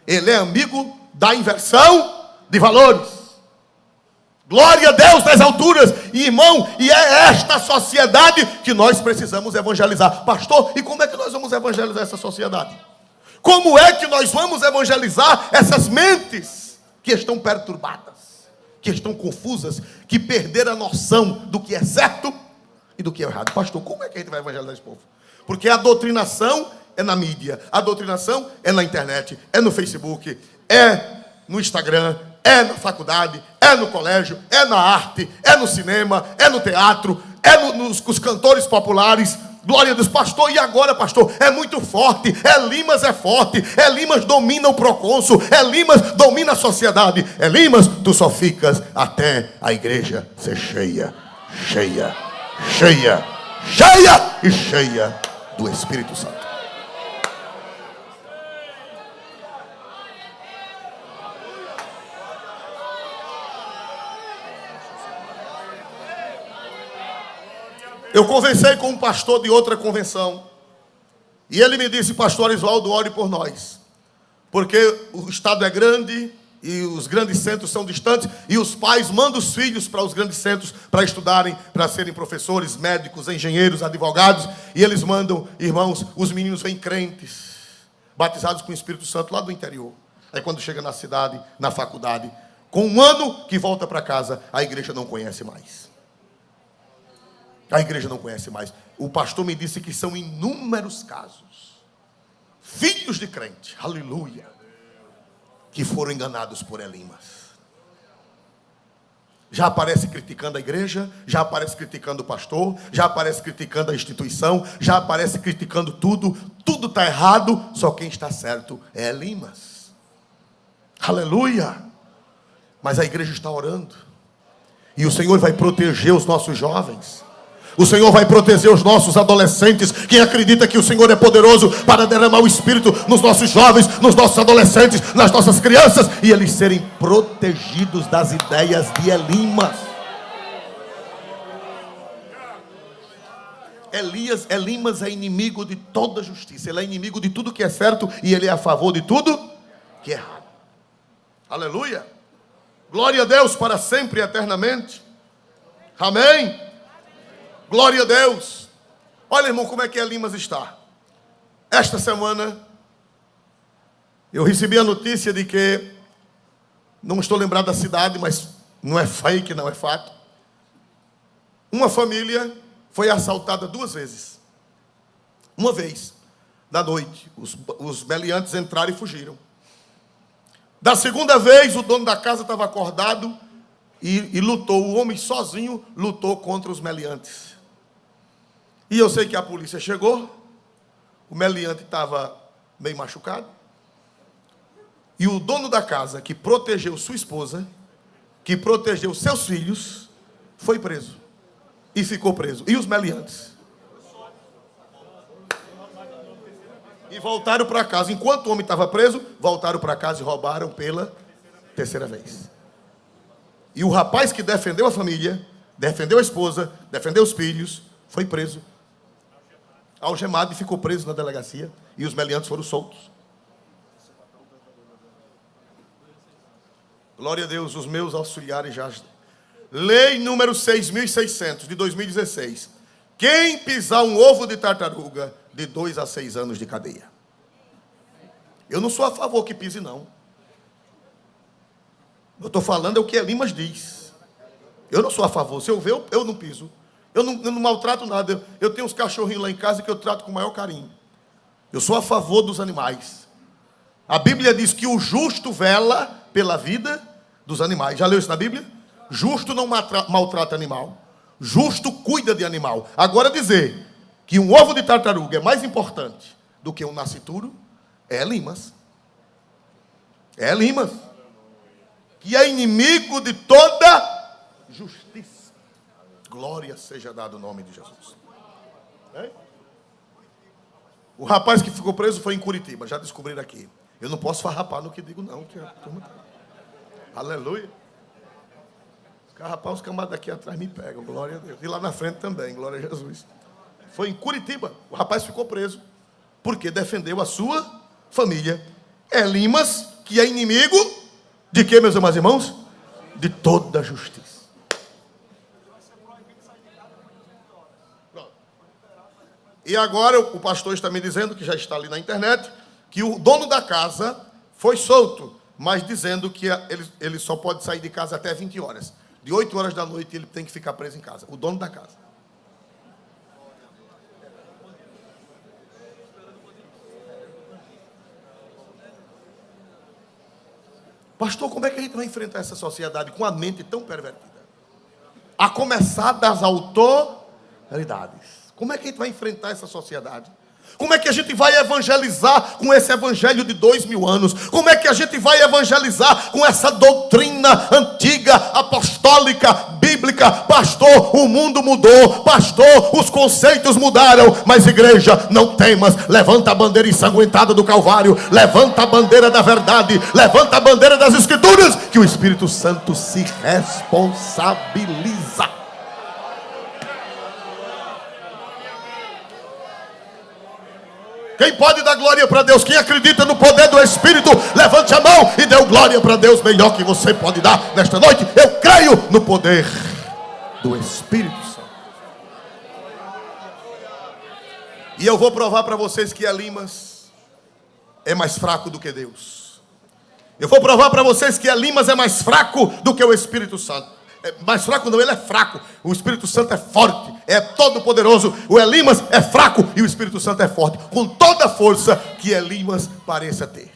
Ele é amigo da inversão de valores. Glória a Deus nas alturas, irmão, e é esta sociedade que nós precisamos evangelizar. Pastor, e como é que nós vamos evangelizar essa sociedade? Como é que nós vamos evangelizar essas mentes que estão perturbadas, que estão confusas, que perderam a noção do que é certo e do que é errado? Pastor, como é que a gente vai evangelizar esse povo? Porque a doutrinação é na mídia, a doutrinação é na internet, é no Facebook, é no Instagram, é na faculdade, é no colégio, é na arte, é no cinema, é no teatro, é nos cantores populares. Glória a Deus, pastor, e agora, pastor? É muito forte, Elimas é forte, Elimas domina o procônsul, Elimas domina a sociedade. Elimas, tu só ficas até a igreja ser cheia, cheia, cheia, cheia e cheia do Espírito Santo. Eu conversei com um pastor de outra convenção. E ele me disse: pastor Arisvaldo, ore por nós. Porque o estado é grande e os grandes centros são distantes. E os pais mandam os filhos para os grandes centros para estudarem, para serem professores, médicos, engenheiros, advogados. E eles mandam, irmãos, os meninos vêm crentes, batizados com o Espírito Santo lá do interior. Aí quando chega na cidade, na faculdade, com um ano que volta para casa, a igreja não conhece mais. A igreja não conhece mais. O pastor me disse que são inúmeros casos. Filhos de crente, aleluia, que foram enganados por Elimas. Já aparece criticando a igreja, já aparece criticando o pastor, já aparece criticando a instituição, já aparece criticando tudo. Tudo está errado, só quem está certo é Elimas. Aleluia. Mas a igreja está orando. E o Senhor vai proteger os nossos jovens. O Senhor vai proteger os nossos adolescentes. Quem acredita que o Senhor é poderoso para derramar o Espírito nos nossos jovens, nos nossos adolescentes, nas nossas crianças, e eles serem protegidos das ideias de Elimas. Elimas é inimigo de toda justiça. Ele é inimigo de tudo que é certo e ele é a favor de tudo que é errado. Aleluia. Glória a Deus para sempre e eternamente. Amém. Glória a Deus. Olha, irmão, como é que Elimas está. Esta semana, eu recebi a notícia de que, não estou lembrado da cidade, mas não é fake, não é fato. Uma família foi assaltada 2 vezes. Uma vez, da noite, os meliantes entraram e fugiram. Da segunda vez, o dono da casa estava acordado e lutou. O homem sozinho lutou contra os meliantes. E eu sei que a polícia chegou, o meliante estava meio machucado, e o dono da casa, que protegeu sua esposa, que protegeu seus filhos, foi preso, e ficou preso. E os meliantes? E voltaram para casa. Enquanto o homem estava preso, voltaram para casa e roubaram pela 3ª vez. E o rapaz que defendeu a família, defendeu a esposa, defendeu os filhos, foi preso, algemado, e ficou preso na delegacia. E os meliantes foram soltos. Glória a Deus, os meus auxiliares já. Lei número 6.600 de 2016. Quem pisar um ovo de tartaruga, de 2 a 6 anos de cadeia. Eu não sou a favor que pise, não. Eu estou falando é o que Elimas diz. Eu não sou a favor. Se eu ver, eu não piso. Eu não maltrato nada. Eu tenho uns cachorrinhos lá em casa que eu trato com o maior carinho. Eu sou a favor dos animais. A Bíblia diz que o justo vela pela vida dos animais. Já leu isso na Bíblia? Justo não maltrata animal. Justo cuida de animal. Agora dizer que um ovo de tartaruga é mais importante do que um nascituro, é Elimas. É Elimas. Que é inimigo de toda justiça. Glória seja dado o nome de Jesus. O rapaz que ficou preso foi em Curitiba, já descobriram aqui. Eu não posso farrapar no que digo, não. Aleluia. Rapaz, os camaradas daqui atrás me pegam, glória a Deus. E lá na frente também, glória a Jesus. Foi em Curitiba, o rapaz ficou preso, porque defendeu a sua família. Elimas, que é inimigo de quê, meus amados irmãos? De toda a justiça. E agora o pastor está me dizendo, que já está ali na internet, que o dono da casa foi solto, mas dizendo que ele só pode sair de casa até 20 horas. De 8 horas da noite ele tem que ficar preso em casa. O dono da casa. Pastor, como é que a gente vai enfrentar essa sociedade com a mente tão pervertida? A começar das autoridades. Como é que a gente vai enfrentar essa sociedade? Como é que a gente vai evangelizar com esse evangelho de 2000 anos? Como é que a gente vai evangelizar com essa doutrina antiga, apostólica, bíblica? Pastor, o mundo mudou. Pastor, os conceitos mudaram. Mas igreja, não temas. Levanta a bandeira ensanguentada do Calvário. Levanta a bandeira da verdade. Levanta a bandeira das Escrituras. Que o Espírito Santo se responsabiliza. Quem pode dar glória para Deus? Quem acredita no poder do Espírito, levante a mão e dê glória para Deus. Melhor que você pode dar nesta noite. Eu creio no poder do Espírito Santo. E eu vou provar para vocês que Elimas é mais fraco do que Deus. Eu vou provar para vocês que Elimas é mais fraco do que o Espírito Santo. Mais fraco não, ele é fraco. O Espírito Santo é forte, é todo poderoso. O Elimas é fraco e o Espírito Santo é forte, com toda a força que Elimas pareça ter.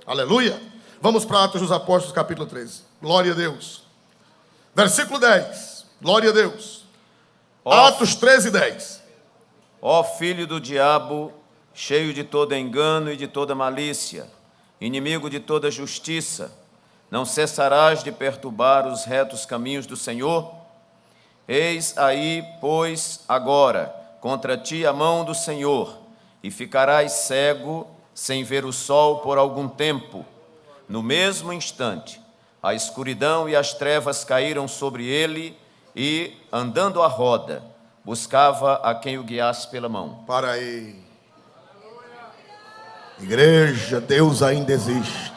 Aleluia. Vamos para Atos dos Apóstolos, capítulo 13. Glória a Deus. Versículo 10. Glória a Deus. Atos 13, 10. Ó filho do diabo, cheio de todo engano e de toda malícia, inimigo de toda justiça, não cessarás de perturbar os retos caminhos do Senhor? Eis aí, pois, agora, contra ti a mão do Senhor, e ficarás cego, sem ver o sol por algum tempo. No mesmo instante, a escuridão e as trevas caíram sobre ele, e, andando à roda, buscava a quem o guiasse pela mão. Para aí. Igreja, Deus ainda existe.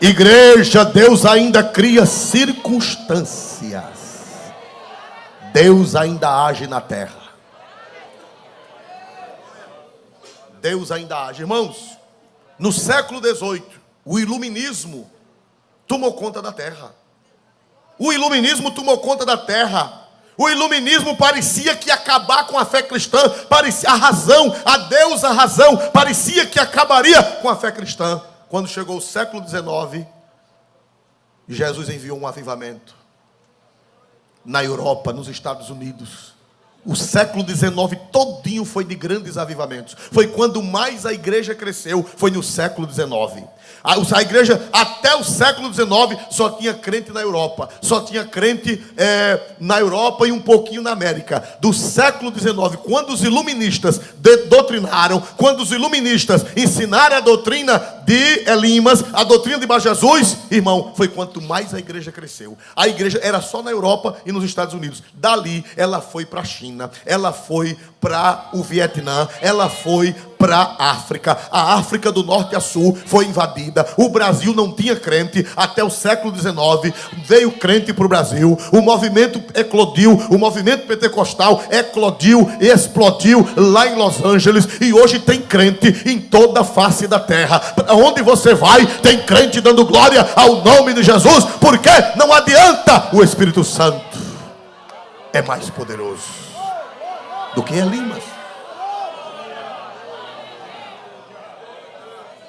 Igreja, Deus ainda cria circunstâncias. Deus ainda age na terra. Deus ainda age. Irmãos, no século XVIII, o iluminismo tomou conta da terra. O iluminismo tomou conta da terra. O iluminismo parecia que ia acabar com a fé cristã. Parecia a razão, a Deus a razão, parecia que acabaria com a fé cristã. Quando chegou o século XIX, Jesus enviou um avivamento na Europa, nos Estados Unidos. O século XIX todinho foi de grandes avivamentos. Foi quando mais a igreja cresceu, foi no século XIX. A igreja, até o século XIX, só tinha crente na Europa. Só tinha crente na Europa e um pouquinho na América. Do século XIX, quando os iluministas doutrinaram, quando os iluministas ensinaram a doutrina de Elimas, a doutrina de Bar Jesus, irmão, foi quanto mais a igreja cresceu. A igreja era só na Europa e nos Estados Unidos. Dali, ela foi para a China, ela foi para o Vietnã, ela foi para a África. A África do norte a sul foi invadida. O Brasil não tinha crente até o século XIX. Veio crente para o Brasil. O movimento eclodiu. O movimento pentecostal eclodiu e explodiu lá em Los Angeles. E hoje tem crente em toda a face da terra. Para onde você vai, tem crente dando glória ao nome de Jesus. Porque não adianta, o Espírito Santo é mais poderoso do que Elimas.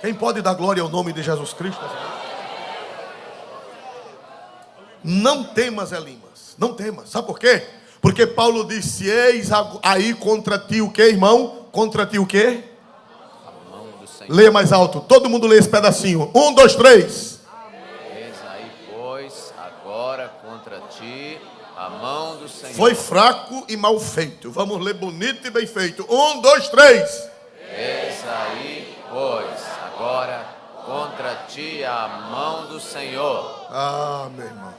Quem pode dar glória ao nome de Jesus Cristo? Não temas, Elimas. Não temas. Sabe por quê? Porque Paulo disse: eis aí contra ti o quê, irmão? Contra ti o quê? A mão do Senhor. Leia mais alto. Todo mundo lê esse pedacinho. 1, 2, 3. Eis aí, pois, agora contra ti a mão do Senhor. Foi fraco e mal feito. Vamos ler bonito e bem feito. 1, 2, 3. Eis aí, pois, agora contra ti a mão do Senhor. Ah, meu irmão.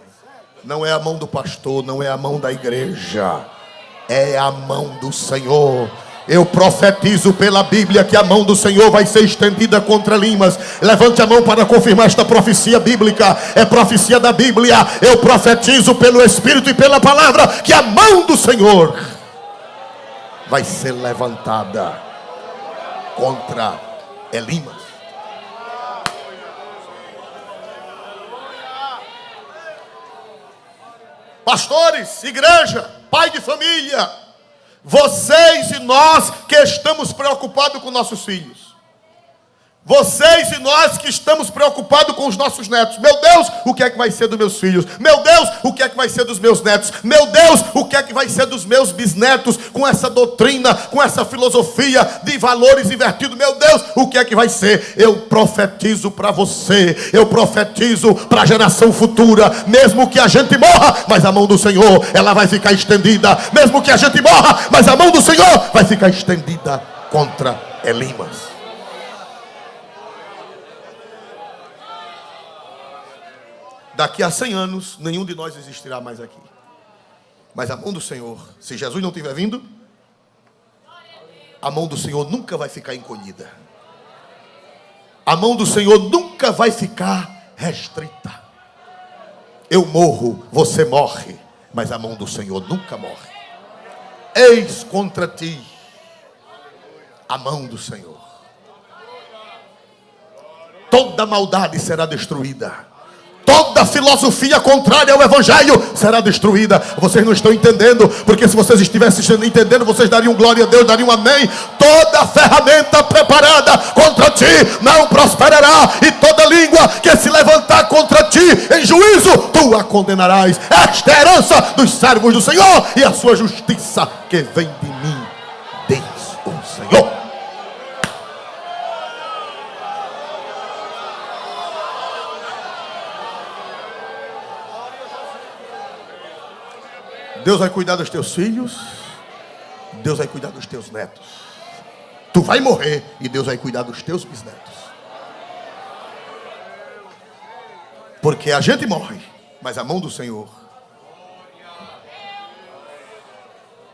Não é a mão do pastor, não é a mão da igreja. É a mão do Senhor. Eu profetizo pela Bíblia que a mão do Senhor vai ser estendida contra Limas. Levante a mão para confirmar esta profecia bíblica. É profecia da Bíblia. Eu profetizo pelo Espírito e pela palavra que a mão do Senhor vai ser levantada contra Elimas. Pastores, igreja, pai de família, vocês e nós que estamos preocupados com nossos filhos. Vocês e nós que estamos preocupados com os nossos netos. Meu Deus, o que é que vai ser dos meus filhos? Meu Deus, o que é que vai ser dos meus netos? Meu Deus, o que é que vai ser dos meus bisnetos? Com essa doutrina, com essa filosofia de valores invertidos. Meu Deus, o que é que vai ser? Eu profetizo para você. Eu profetizo para a geração futura. Mesmo que a gente morra, mas a mão do Senhor, ela vai ficar estendida. Mesmo que a gente morra, mas a mão do Senhor vai ficar estendida contra Elimas. Daqui a 100 anos, nenhum de nós existirá mais aqui. Mas a mão do Senhor, se Jesus não tiver vindo, a mão do Senhor nunca vai ficar encolhida. A mão do Senhor nunca vai ficar restrita. Eu morro, você morre, mas a mão do Senhor nunca morre. Eis contra ti a mão do Senhor. Toda maldade será destruída. Toda filosofia contrária ao Evangelho será destruída. Vocês não estão entendendo, porque se vocês estivessem entendendo, vocês dariam glória a Deus, dariam amém. Toda ferramenta preparada contra ti não prosperará, e toda língua que se levantar contra ti em juízo, tu a condenarás. Esta é a herança dos servos do Senhor, e a sua justiça que vem de mim, diz o Senhor. Deus vai cuidar dos teus filhos. Deus vai cuidar dos teus netos. Tu vai morrer e Deus vai cuidar dos teus bisnetos. Porque a gente morre, mas a mão do Senhor.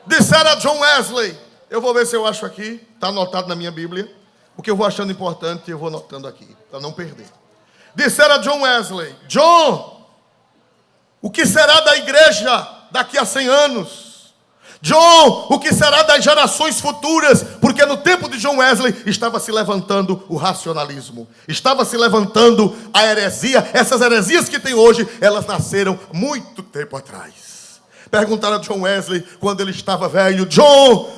Dissera John Wesley. Eu vou ver se eu acho aqui. Está anotado na minha Bíblia. O que eu vou achando importante, eu vou anotando aqui, para não perder. Dissera John Wesley. John, o que será da igreja daqui a 100 anos? John, o que será das gerações futuras? Porque no tempo de John Wesley estava se levantando o racionalismo, estava se levantando a heresia. Essas heresias que tem hoje, elas nasceram muito tempo atrás. Perguntaram a John Wesley quando ele estava velho: John,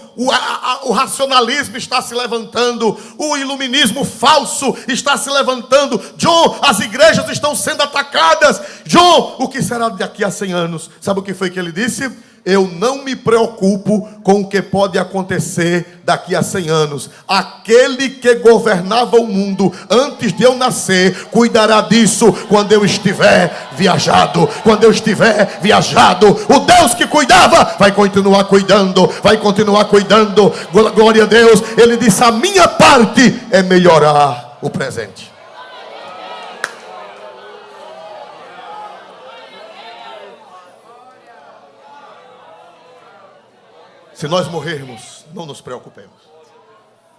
o racionalismo está se levantando, o iluminismo falso está se levantando. John, as igrejas estão sendo atacadas. John, o que será daqui a 100 anos? Sabe o que foi que ele disse? Eu não me preocupo com o que pode acontecer daqui a 100 anos. Aquele que governava o mundo antes de eu nascer cuidará disso quando eu estiver viajado. Quando eu estiver viajado, o Deus que cuidava vai continuar cuidando. Vai continuar cuidando. Glória a Deus. Ele disse: a minha parte é melhorar o presente. Se nós morrermos, não nos preocupemos.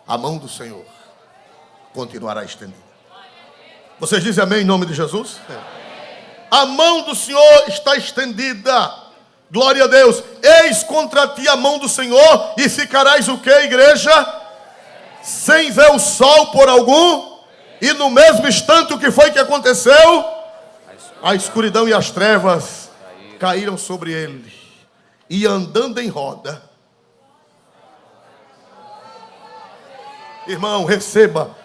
A mão do Senhor continuará estendida. Vocês dizem amém em nome de Jesus? É. A mão do Senhor está estendida. Glória a Deus. Eis contra ti a mão do Senhor, e ficarás o que, igreja? Sem ver o sol por algum. E no mesmo instante, o que foi que aconteceu? A escuridão e as trevas caíram sobre ele. E andando em roda. Irmão, receba.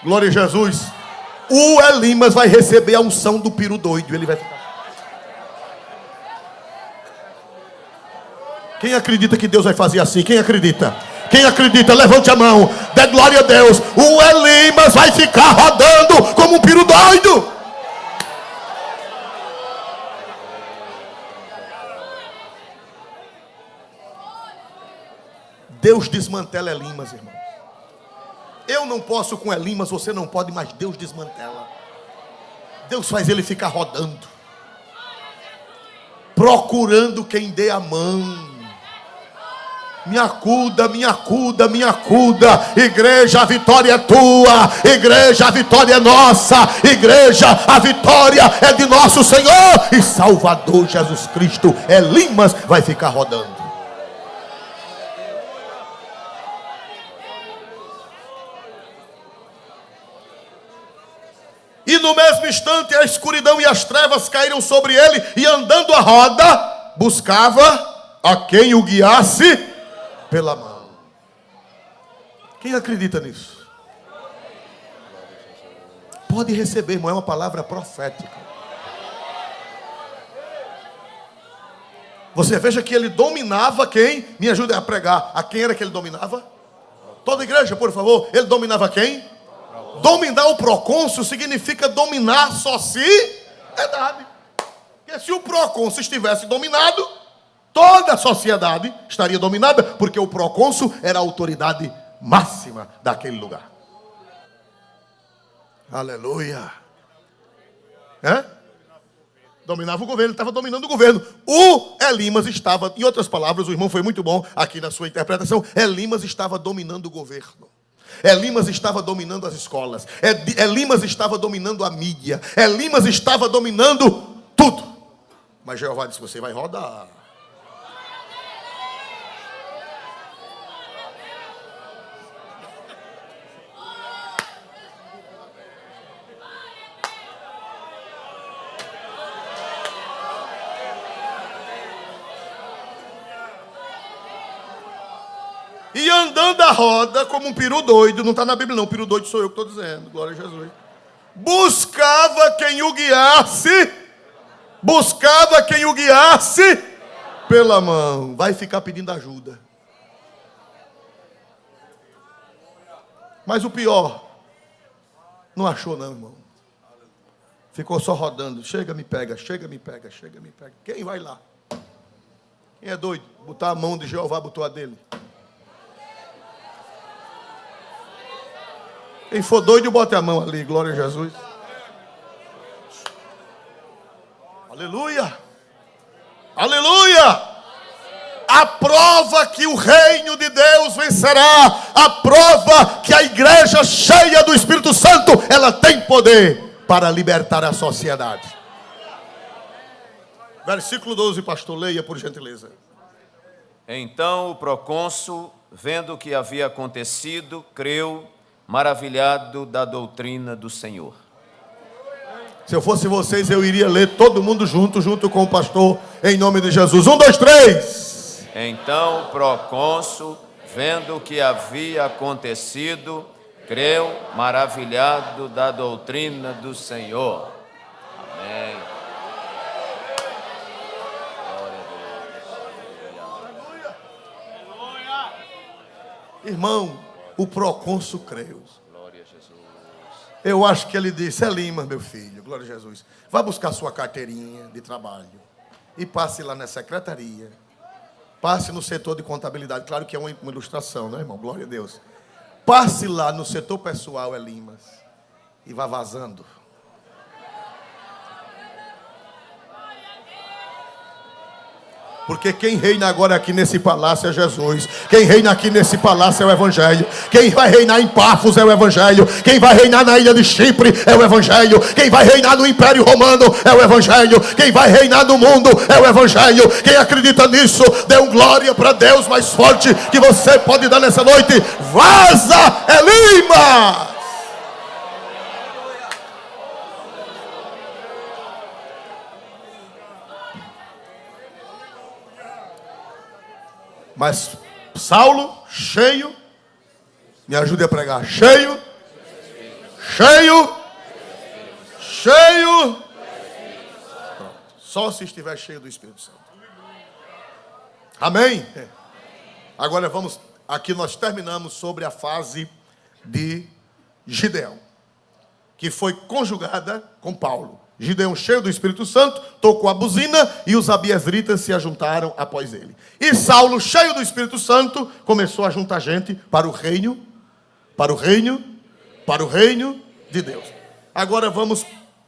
Glória a Jesus. O Elimas vai receber a unção do piro doido. Ele vai ficar. Quem acredita que Deus vai fazer assim? Quem acredita? Quem acredita, levante a mão. Dê glória a Deus. O Elimas vai ficar rodando como um piro doido. Deus desmantela Elimas, irmão. Eu não posso com Elimas, você não pode, mas Deus desmantela. Deus faz ele ficar rodando, procurando quem dê a mão. Me acuda, me acuda, me acuda. Igreja, a vitória é tua. Igreja, a vitória é nossa. Igreja, a vitória é de nosso Senhor e Salvador Jesus Cristo. Elimas vai ficar rodando. E no mesmo instante a escuridão e as trevas caíram sobre ele, e andando a roda, buscava a quem o guiasse pela mão. Quem acredita nisso? Pode receber, irmão, é uma palavra profética. Você veja que ele dominava quem? Me ajude a pregar. A quem era que ele dominava? Toda a igreja, por favor. Ele dominava quem? Dominar o procônsul significa dominar sociedade. Porque se o procônsul estivesse dominado, toda a sociedade estaria dominada, porque o procônsul era a autoridade máxima daquele lugar. Aleluia. Dominava o governo, ele estava dominando o governo. O Elimas estava, em outras palavras, o irmão foi muito bom aqui na sua interpretação, Elimas estava dominando o governo. Elimas estava dominando as escolas. Elimas estava dominando a mídia. Elimas estava dominando tudo. Mas Jeová disse: você vai rodar. E andando a roda como um peru doido, não está na Bíblia não, peru doido sou eu que estou dizendo, glória a Jesus. Buscava quem o guiasse pela mão. Vai ficar pedindo ajuda. Mas o pior, não achou não, irmão. Ficou só rodando, chega, me pega, chega, me pega, chega, me pega. Quem vai lá? Quem é doido? Botar a mão de Jeová, botou a dele. Quem for doido, bote a mão ali, glória a Jesus. Aleluia. Aleluia. A prova que o reino de Deus vencerá, a prova que a igreja cheia do Espírito Santo, ela tem poder para libertar a sociedade. Versículo 12, pastor, leia por gentileza. Então o procônsul, vendo o que havia acontecido, creu, maravilhado da doutrina do Senhor. Se eu fosse vocês, eu iria ler todo mundo junto com o pastor, em nome de Jesus. 1, 2, 3. Então o procônsul, vendo o que havia acontecido, creu, maravilhado da doutrina do Senhor. Amém. Irmão, o procônsul creu. Eu acho que ele disse: Elimas, meu filho, glória a Jesus, vá buscar sua carteirinha de trabalho e passe lá na secretaria, passe no setor de contabilidade. Claro que é uma ilustração, né, irmão? Glória a Deus. Passe lá no setor pessoal, Elimas, e vá vazando. Porque quem reina agora aqui nesse palácio é Jesus. Quem reina aqui nesse palácio é o Evangelho. Quem vai reinar em Pafos é o Evangelho. Quem vai reinar na ilha de Chipre é o Evangelho. Quem vai reinar no Império Romano é o Evangelho. Quem vai reinar no mundo é o Evangelho. Quem acredita nisso, dê um glória para Deus mais forte que você pode dar nessa noite. Vaza, Elimas! Mas Saulo, cheio, me ajude a pregar, cheio. Pronto. Só se estiver cheio do Espírito Santo. Amém? Agora vamos, aqui nós terminamos sobre a fase de Gideão, que foi conjugada com Paulo. Gideão, cheio do Espírito Santo, tocou a buzina e os abiezritas se ajuntaram após ele. E Saulo, cheio do Espírito Santo, começou a juntar gente para o reino de Deus. Agora vamos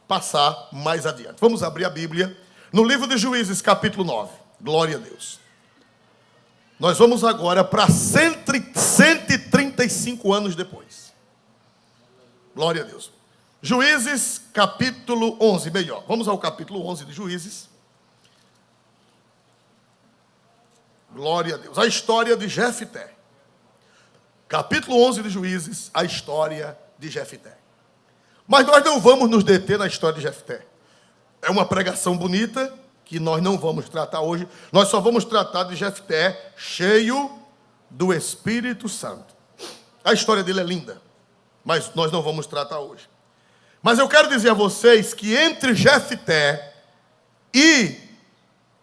passar mais adiante. Vamos abrir a Bíblia no livro de Juízes, capítulo 9. Glória a Deus. Nós vamos agora para 135 anos depois. Glória a Deus. Juízes, capítulo 11, melhor. Vamos ao capítulo 11 de Juízes. Glória a Deus. A história de Jefté. Capítulo 11 de Juízes, a história de Jefté. Mas nós não vamos nos deter na história de Jefté. É uma pregação bonita que nós não vamos tratar hoje. Nós só vamos tratar de Jefté cheio do Espírito Santo. A história dele é linda, mas nós não vamos tratar hoje. Mas eu quero dizer a vocês que entre Jefté e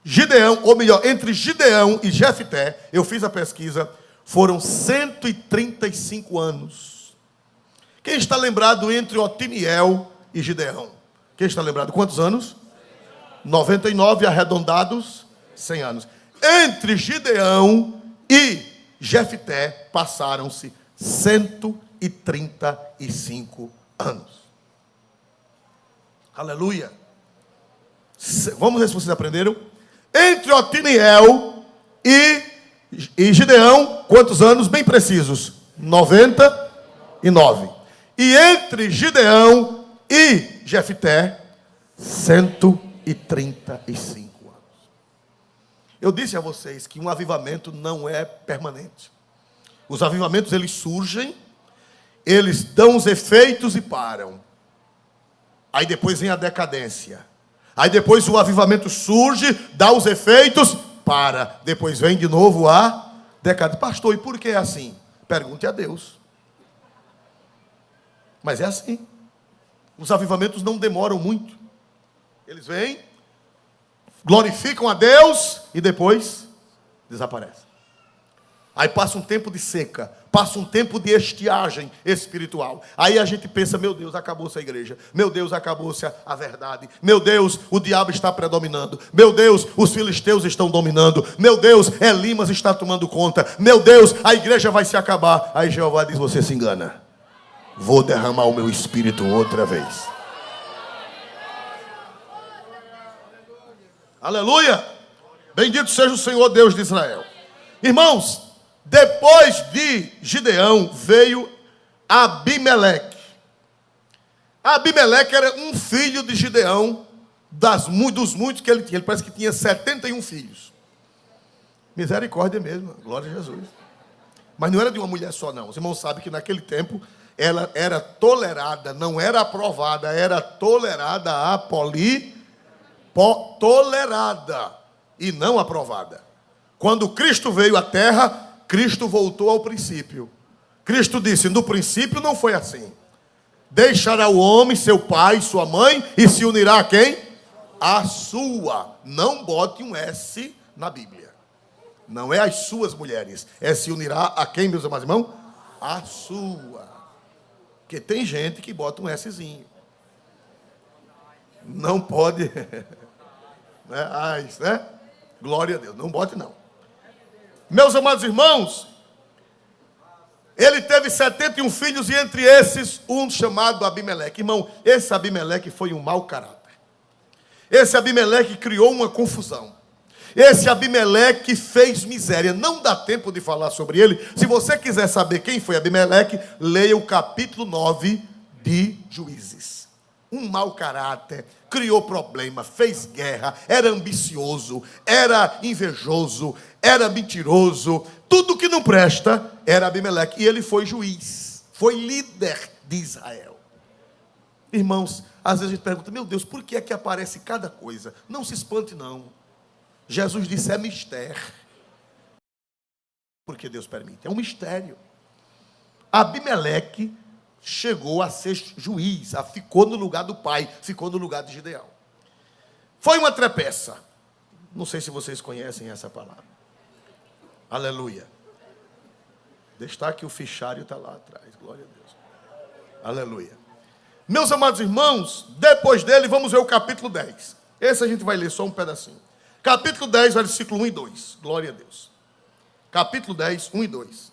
Gideão, ou melhor, entre Gideão e Jefté, eu fiz a pesquisa, foram 135 anos. Quem está lembrado entre Otiniel e Gideão? Quem está lembrado? Quantos anos? 99 arredondados, 100 anos. Entre Gideão e Jefté passaram-se 135 anos. Aleluia. Vamos ver se vocês aprenderam. Entre Otiniel e Gideão, quantos anos? Bem precisos. 99. E entre Gideão e Jefté, 135 anos. Eu disse a vocês que um avivamento não é permanente. Os avivamentos, eles surgem, eles dão os efeitos e param. Aí depois vem a decadência. Aí depois o avivamento surge, dá os efeitos, para. Depois vem de novo a decadência. Pastor, e por que é assim? Pergunte a Deus. Mas é assim. Os avivamentos não demoram muito. Eles vêm, glorificam a Deus e depois desaparecem. Aí passa um tempo de seca, passa um tempo de estiagem espiritual. Aí a gente pensa, meu Deus, acabou-se a igreja. Meu Deus, acabou-se a verdade. Meu Deus, o diabo está predominando. Meu Deus, os filisteus estão dominando. Meu Deus, Elimas está tomando conta. Meu Deus, a igreja vai se acabar. Aí Jeová diz, você se engana. Vou derramar o meu espírito outra vez. Aleluia! Bendito seja o Senhor Deus de Israel. Irmãos, depois de Gideão veio Abimeleque. Abimeleque era um filho de Gideão, dos muitos que ele tinha. Ele parece que tinha 71 filhos. Misericórdia mesmo, glória a Jesus. Mas não era de uma mulher só, não. Os irmãos sabem que naquele tempo ela era tolerada, não era aprovada, era tolerada tolerada e não aprovada. Quando Cristo veio à terra, Cristo voltou ao princípio. Cristo disse, no princípio não foi assim. Deixará o homem, seu pai, sua mãe, e se unirá a quem? A sua. Não bote um S na Bíblia. Não é as suas mulheres. É se unirá a quem, meus amados irmãos? A sua. Porque tem gente que bota um Szinho. Não pode. né? Glória a Deus. Não bote não. Meus amados irmãos, ele teve 71 filhos e entre esses um chamado Abimeleque. Irmão, esse Abimeleque foi um mau caráter. Esse Abimeleque criou uma confusão. Esse Abimeleque fez miséria. Não dá tempo de falar sobre ele. Se você quiser saber quem foi Abimeleque, leia o capítulo 9 de Juízes. Um mau caráter, criou problema, fez guerra, era ambicioso, era invejoso, era mentiroso, tudo que não presta era Abimeleque. E ele foi juiz, foi líder de Israel. Irmãos, às vezes a gente pergunta, meu Deus, por que é que aparece cada coisa? Não se espante não. Jesus disse, é mistério. Porque Deus permite, é um mistério. Abimeleque chegou a ser juiz, ficou no lugar do pai, ficou no lugar de Gideão. Foi uma trepeça. Não sei se vocês conhecem essa palavra. Aleluia. Destaque o fichário está lá atrás, glória a Deus. Aleluia. Meus amados irmãos, depois dele, vamos ver o capítulo 10. Esse a gente vai ler só um pedacinho. Capítulo 10, versículo 1 e 2. Glória a Deus. Capítulo 10, 1 e 2.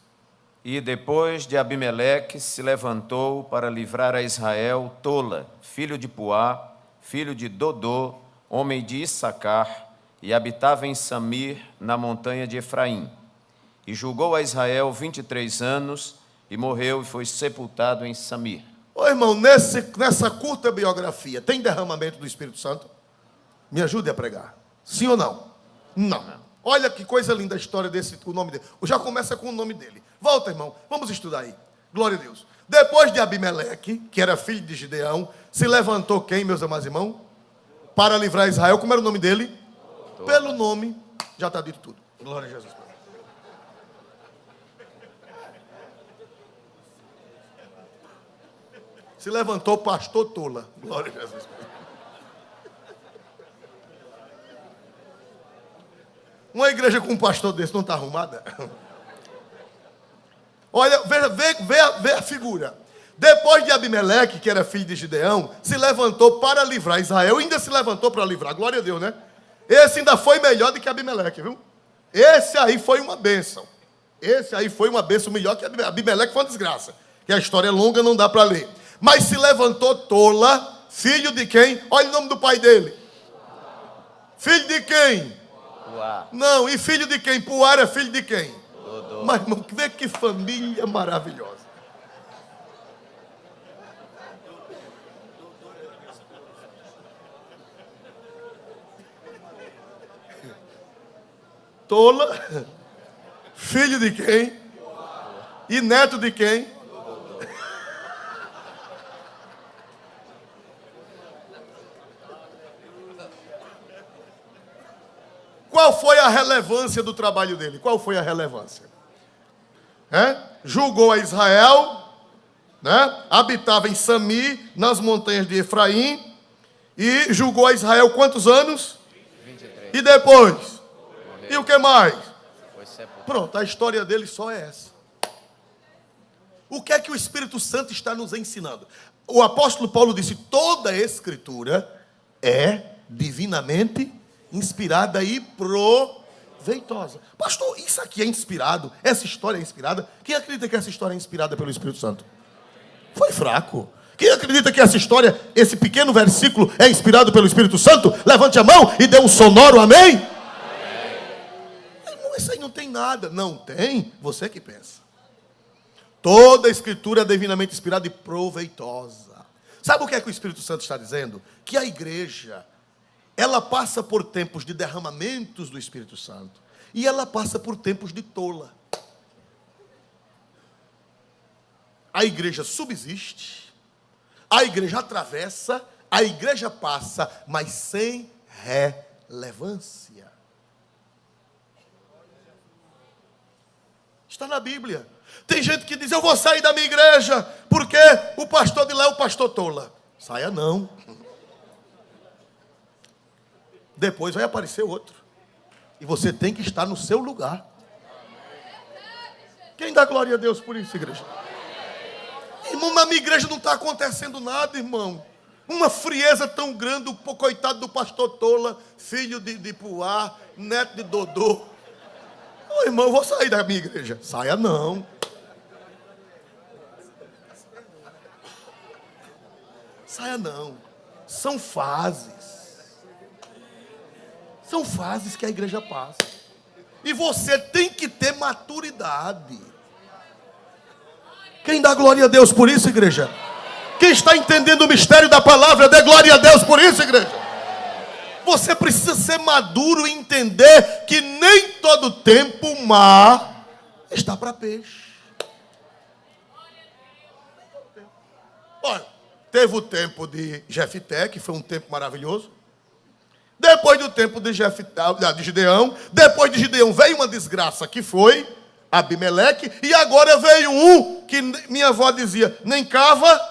E depois de Abimeleque se levantou para livrar a Israel Tola, filho de Puá, filho de Dodô, homem de Issacar, e habitava em Samir, na montanha de Efraim. E julgou a Israel 23 anos, e morreu e foi sepultado em Samir. Ô irmão, nessa curta biografia, tem derramamento do Espírito Santo? Me ajude a pregar. Sim ou não? Não. Olha que coisa linda a história desse, o nome dele. Já começa com o nome dele. Volta, irmão, vamos estudar aí. Glória a Deus. Depois de Abimeleque, que era filho de Gideão, se levantou quem, meus amados irmãos? Para livrar Israel. Como era o nome dele? Pelo nome, já está dito tudo. Glória a Jesus. Se levantou pastor Tola. Glória a Jesus. Uma igreja com um pastor desse não está arrumada? Olha, vê a figura. Depois de Abimeleque, que era filho de Gideão, se levantou para livrar Israel. Ainda se levantou para livrar. Glória a Deus, né? Esse ainda foi melhor do que Abimeleque, viu? Esse aí foi uma bênção. Esse aí foi uma bênção melhor que Abimeleque, foi uma desgraça. Que a história é longa, não dá para ler. Mas se levantou Tola, filho de quem? Olha o nome do pai dele. Filho de quem? Puá. Não, e filho de quem? Puá era filho de quem? Dodô. Mas, irmão, vê que família maravilhosa. Tola, filho de quem? E neto de quem? Qual foi a relevância do trabalho dele? Qual foi a relevância? Julgou a Israel, né? Habitava em Samir, nas montanhas de Efraim, e julgou a Israel quantos anos? 23. E depois? Morreu. E o que mais? Foi sepultado. Pronto, a história dele só é essa. O que é que o Espírito Santo está nos ensinando? O apóstolo Paulo disse, toda a escritura é divinamente inspirada e proveitosa. Pastor, isso aqui é inspirado? Essa história é inspirada? Quem acredita que essa história é inspirada pelo Espírito Santo? Foi fraco. Quem acredita que essa história, esse pequeno versículo é inspirado pelo Espírito Santo? Levante a mão e dê um sonoro amém. Irmão, isso aí não tem nada. Não tem? Você que pensa. Toda a escritura é divinamente inspirada e proveitosa. Sabe o que é que o Espírito Santo está dizendo? Que a igreja, ela passa por tempos de derramamentos do Espírito Santo. E ela passa por tempos de tola. A igreja subsiste, a igreja atravessa, a igreja passa, mas sem relevância. Está na Bíblia. Tem gente que diz, eu vou sair da minha igreja, porque o pastor de lá é o pastor tola. Saia não. Depois vai aparecer outro. E você tem que estar no seu lugar. Quem dá glória a Deus por isso, igreja? Irmão, na minha igreja não está acontecendo nada, irmão. Uma frieza tão grande, o coitado do pastor Tola, filho de Puá, neto de Dodô. Ô, irmão, eu vou sair da minha igreja. Saia não. Saia não. São fases. São fases que a igreja passa. E você tem que ter maturidade. Quem dá glória a Deus por isso, igreja? Quem está entendendo o mistério da palavra, dê glória a Deus por isso, igreja. Você precisa ser maduro e entender que nem todo tempo o mar está para peixe. Olha, teve o tempo de Jefté, que foi um tempo maravilhoso. Depois do tempo de Gideão, depois de Gideão veio uma desgraça que foi Abimeleque, e agora veio um que minha avó dizia, nem cava,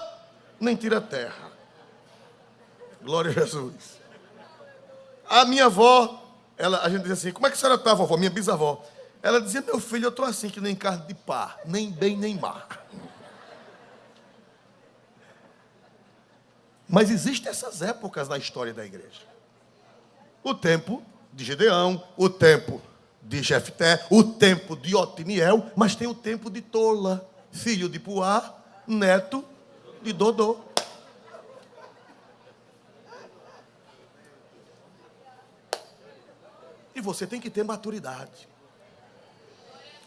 nem tira terra. Glória a Jesus. A minha avó, a gente dizia assim, como é que a senhora está, vovó? Minha bisavó. Ela dizia, meu filho, eu estou assim, que nem carne de pá, nem bem nem má. Mas existem essas épocas na história da igreja. O tempo de Gideão, o tempo de Jefté, o tempo de Otiniel, mas tem o tempo de Tola, filho de Puá, neto de Dodô. E você tem que ter maturidade.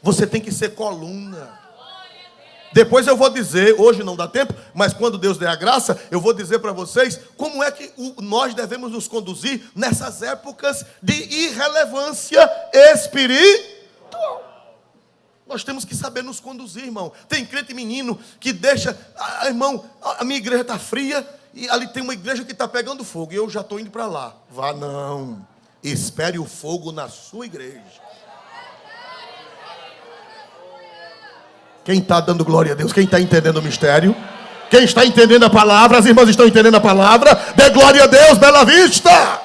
Você tem que ser coluna. Depois eu vou dizer, hoje não dá tempo, mas quando Deus der a graça, eu vou dizer para vocês como é que nós devemos nos conduzir nessas épocas de irrelevância espiritual. Nós temos que saber nos conduzir, irmão. Tem crente menino que deixa, irmão, a minha igreja está fria e ali tem uma igreja que está pegando fogo e eu já estou indo para lá. Vá não, espere o fogo na sua igreja. Quem está dando glória a Deus? Quem está entendendo o mistério? Quem está entendendo a palavra? As irmãs estão entendendo a palavra? Dê glória a Deus, Bela Vista!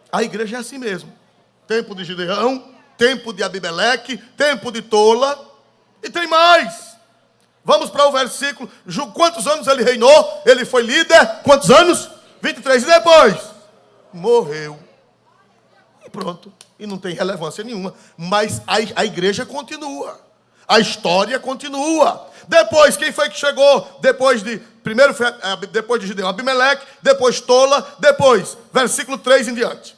A igreja é assim mesmo. Tempo de Gideão, tempo de Abimeleque, tempo de Tola. E tem mais. Vamos para o versículo. Quantos anos ele reinou? Ele foi líder. Quantos anos? 23. E depois? Morreu. E pronto. E não tem relevância nenhuma. Mas a igreja continua. A história continua. Depois, quem foi que chegou? Depois de Gideão, Abimeleque, depois Tola, depois, versículo 3 em diante.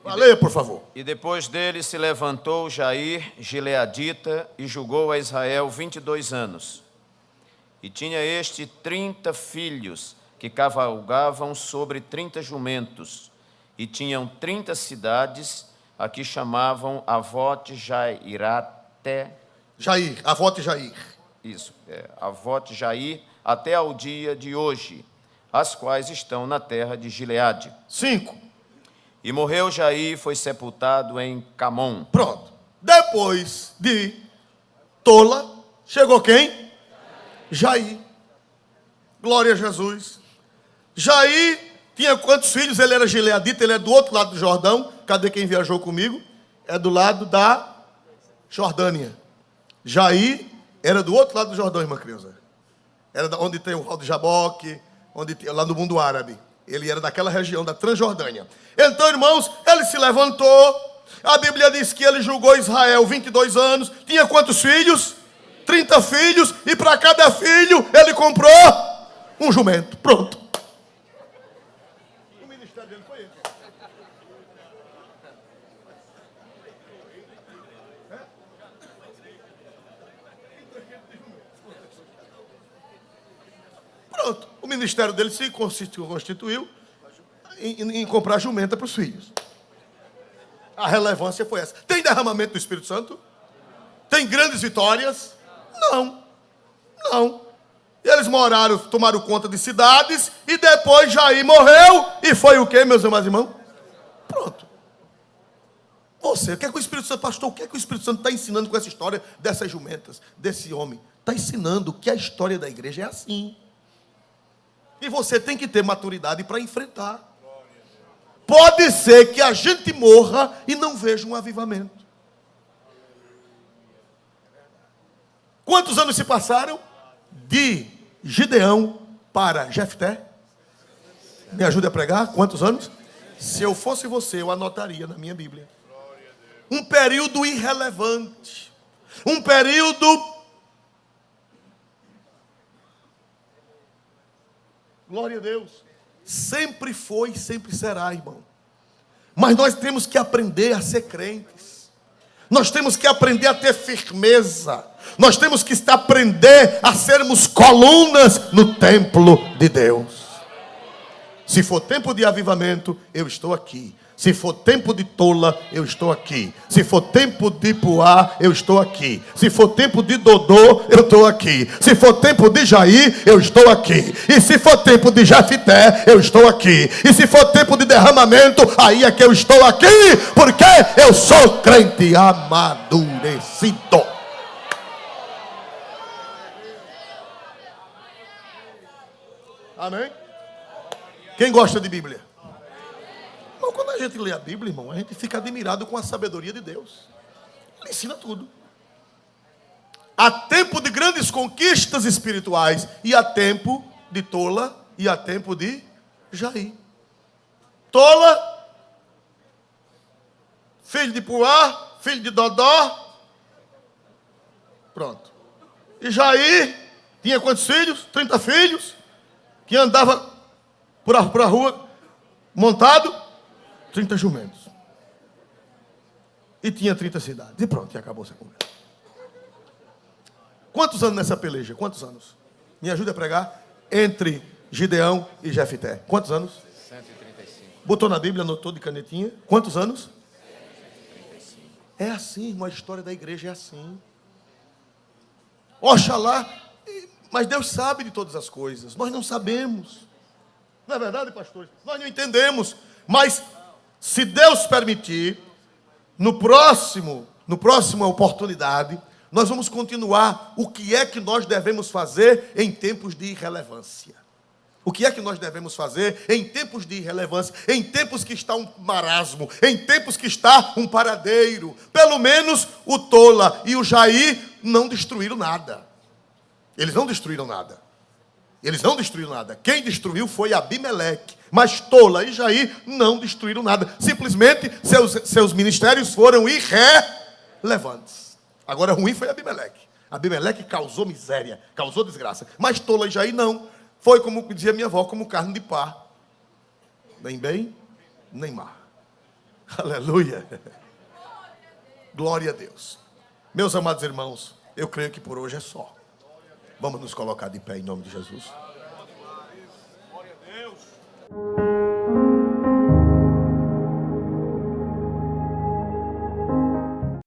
Leia, por favor. E depois dele se levantou Jair, gileadita, e julgou a Israel 22 anos. E tinha este 30 filhos, que cavalgavam sobre 30 jumentos. E tinham 30 cidades, a que chamavam Avote-Jairate. Jair, Avote-Jair. Isso, Avote-Jair, até ao dia de hoje, as quais estão na terra de Gileade. 5. E morreu Jair e foi sepultado em Camom. Pronto. Depois de Tola, chegou quem? Jair. Glória a Jesus. Jair tinha quantos filhos? Ele era gileadita, ele é do outro lado do Jordão. Cadê quem viajou comigo? É do lado da Jordânia. Jair era do outro lado do Jordão, irmã Creuza. Era onde tem o Val de Jaboque, lá no mundo árabe. Ele era daquela região da Transjordânia. Então, irmãos, ele se levantou. A Bíblia diz que ele julgou Israel 22 anos. Tinha quantos filhos? 30 filhos. E para cada filho ele comprou um jumento. Pronto. O ministério dele foi esse. Pronto. O ministério dele se constituiu em comprar jumenta para os filhos. A relevância foi essa. Tem derramamento do Espírito Santo? Tem grandes vitórias? Não. Não. Eles moraram, tomaram conta de cidades e depois Jair morreu e foi o quê, meus amados irmãos? Pronto. Você, o que é que o Espírito Santo, pastor, o que é que o Espírito Santo está ensinando com essa história dessas jumentas, desse homem? Está ensinando que a história da igreja é assim. E você tem que ter maturidade para enfrentar. Pode ser que a gente morra e não veja um avivamento. Quantos anos se passaram de Gideão para Jefté? Me ajude a pregar? Quantos anos? Se eu fosse você, eu anotaria na minha Bíblia. Um período irrelevante. Um período... Glória a Deus. Sempre foi e sempre será, irmão. Mas nós temos que aprender a ser crentes. Nós temos que aprender a ter firmeza. Nós temos que aprender a sermos colunas no templo de Deus. Se for tempo de avivamento, eu estou aqui. Se for tempo de Tola, eu estou aqui. Se for tempo de Puá, eu estou aqui. Se for tempo de Dodô, eu estou aqui. Se for tempo de Jair, eu estou aqui. E se for tempo de Jefté, eu estou aqui. E se for tempo de derramamento, aí é que eu estou aqui. Porque eu sou crente amadurecido. Amém? Quem gosta de Bíblia? Então, quando a gente lê a Bíblia, irmão, a gente fica admirado com a sabedoria de Deus. Ele ensina tudo. Há tempo de grandes conquistas espirituais, e há tempo de Tola, e há tempo de Jair. Tola, filho de Puá, filho de Dodó. Pronto. E Jair tinha quantos filhos? 30 filhos. Que andava por a rua montado 30 jumentos. E tinha 30 cidades. E pronto, e acabou essa conversa. Quantos anos nessa peleja? Quantos anos? Me ajuda a pregar. Entre Gideão e Jefté. Quantos anos? 135. Botou na Bíblia, anotou de canetinha. Quantos anos? 135. É assim, irmão, a história da igreja é assim. Oxalá, mas Deus sabe de todas as coisas. Nós não sabemos. Não é verdade, pastores? Nós não entendemos. Mas, se Deus permitir, no próximo oportunidade, nós vamos continuar o que é que nós devemos fazer em tempos de irrelevância. O que é que nós devemos fazer em tempos de irrelevância, em tempos que está um marasmo, em tempos que está um paradeiro. Pelo menos o Tola e o Jair não destruíram nada. Eles não destruíram nada. Eles não destruíram nada. Quem destruiu foi Abimeleque. Mas Tola e Jair não destruíram nada. Simplesmente seus ministérios foram irrelevantes. Agora, ruim foi Abimeleque. Abimeleque causou miséria, causou desgraça. Mas Tola e Jair não. Foi, como dizia minha avó, como carne de pá. Nem bem, nem má. Aleluia. Glória a Deus. Meus amados irmãos, eu creio que por hoje é só. Vamos nos colocar de pé em nome de Jesus. Glória a Deus.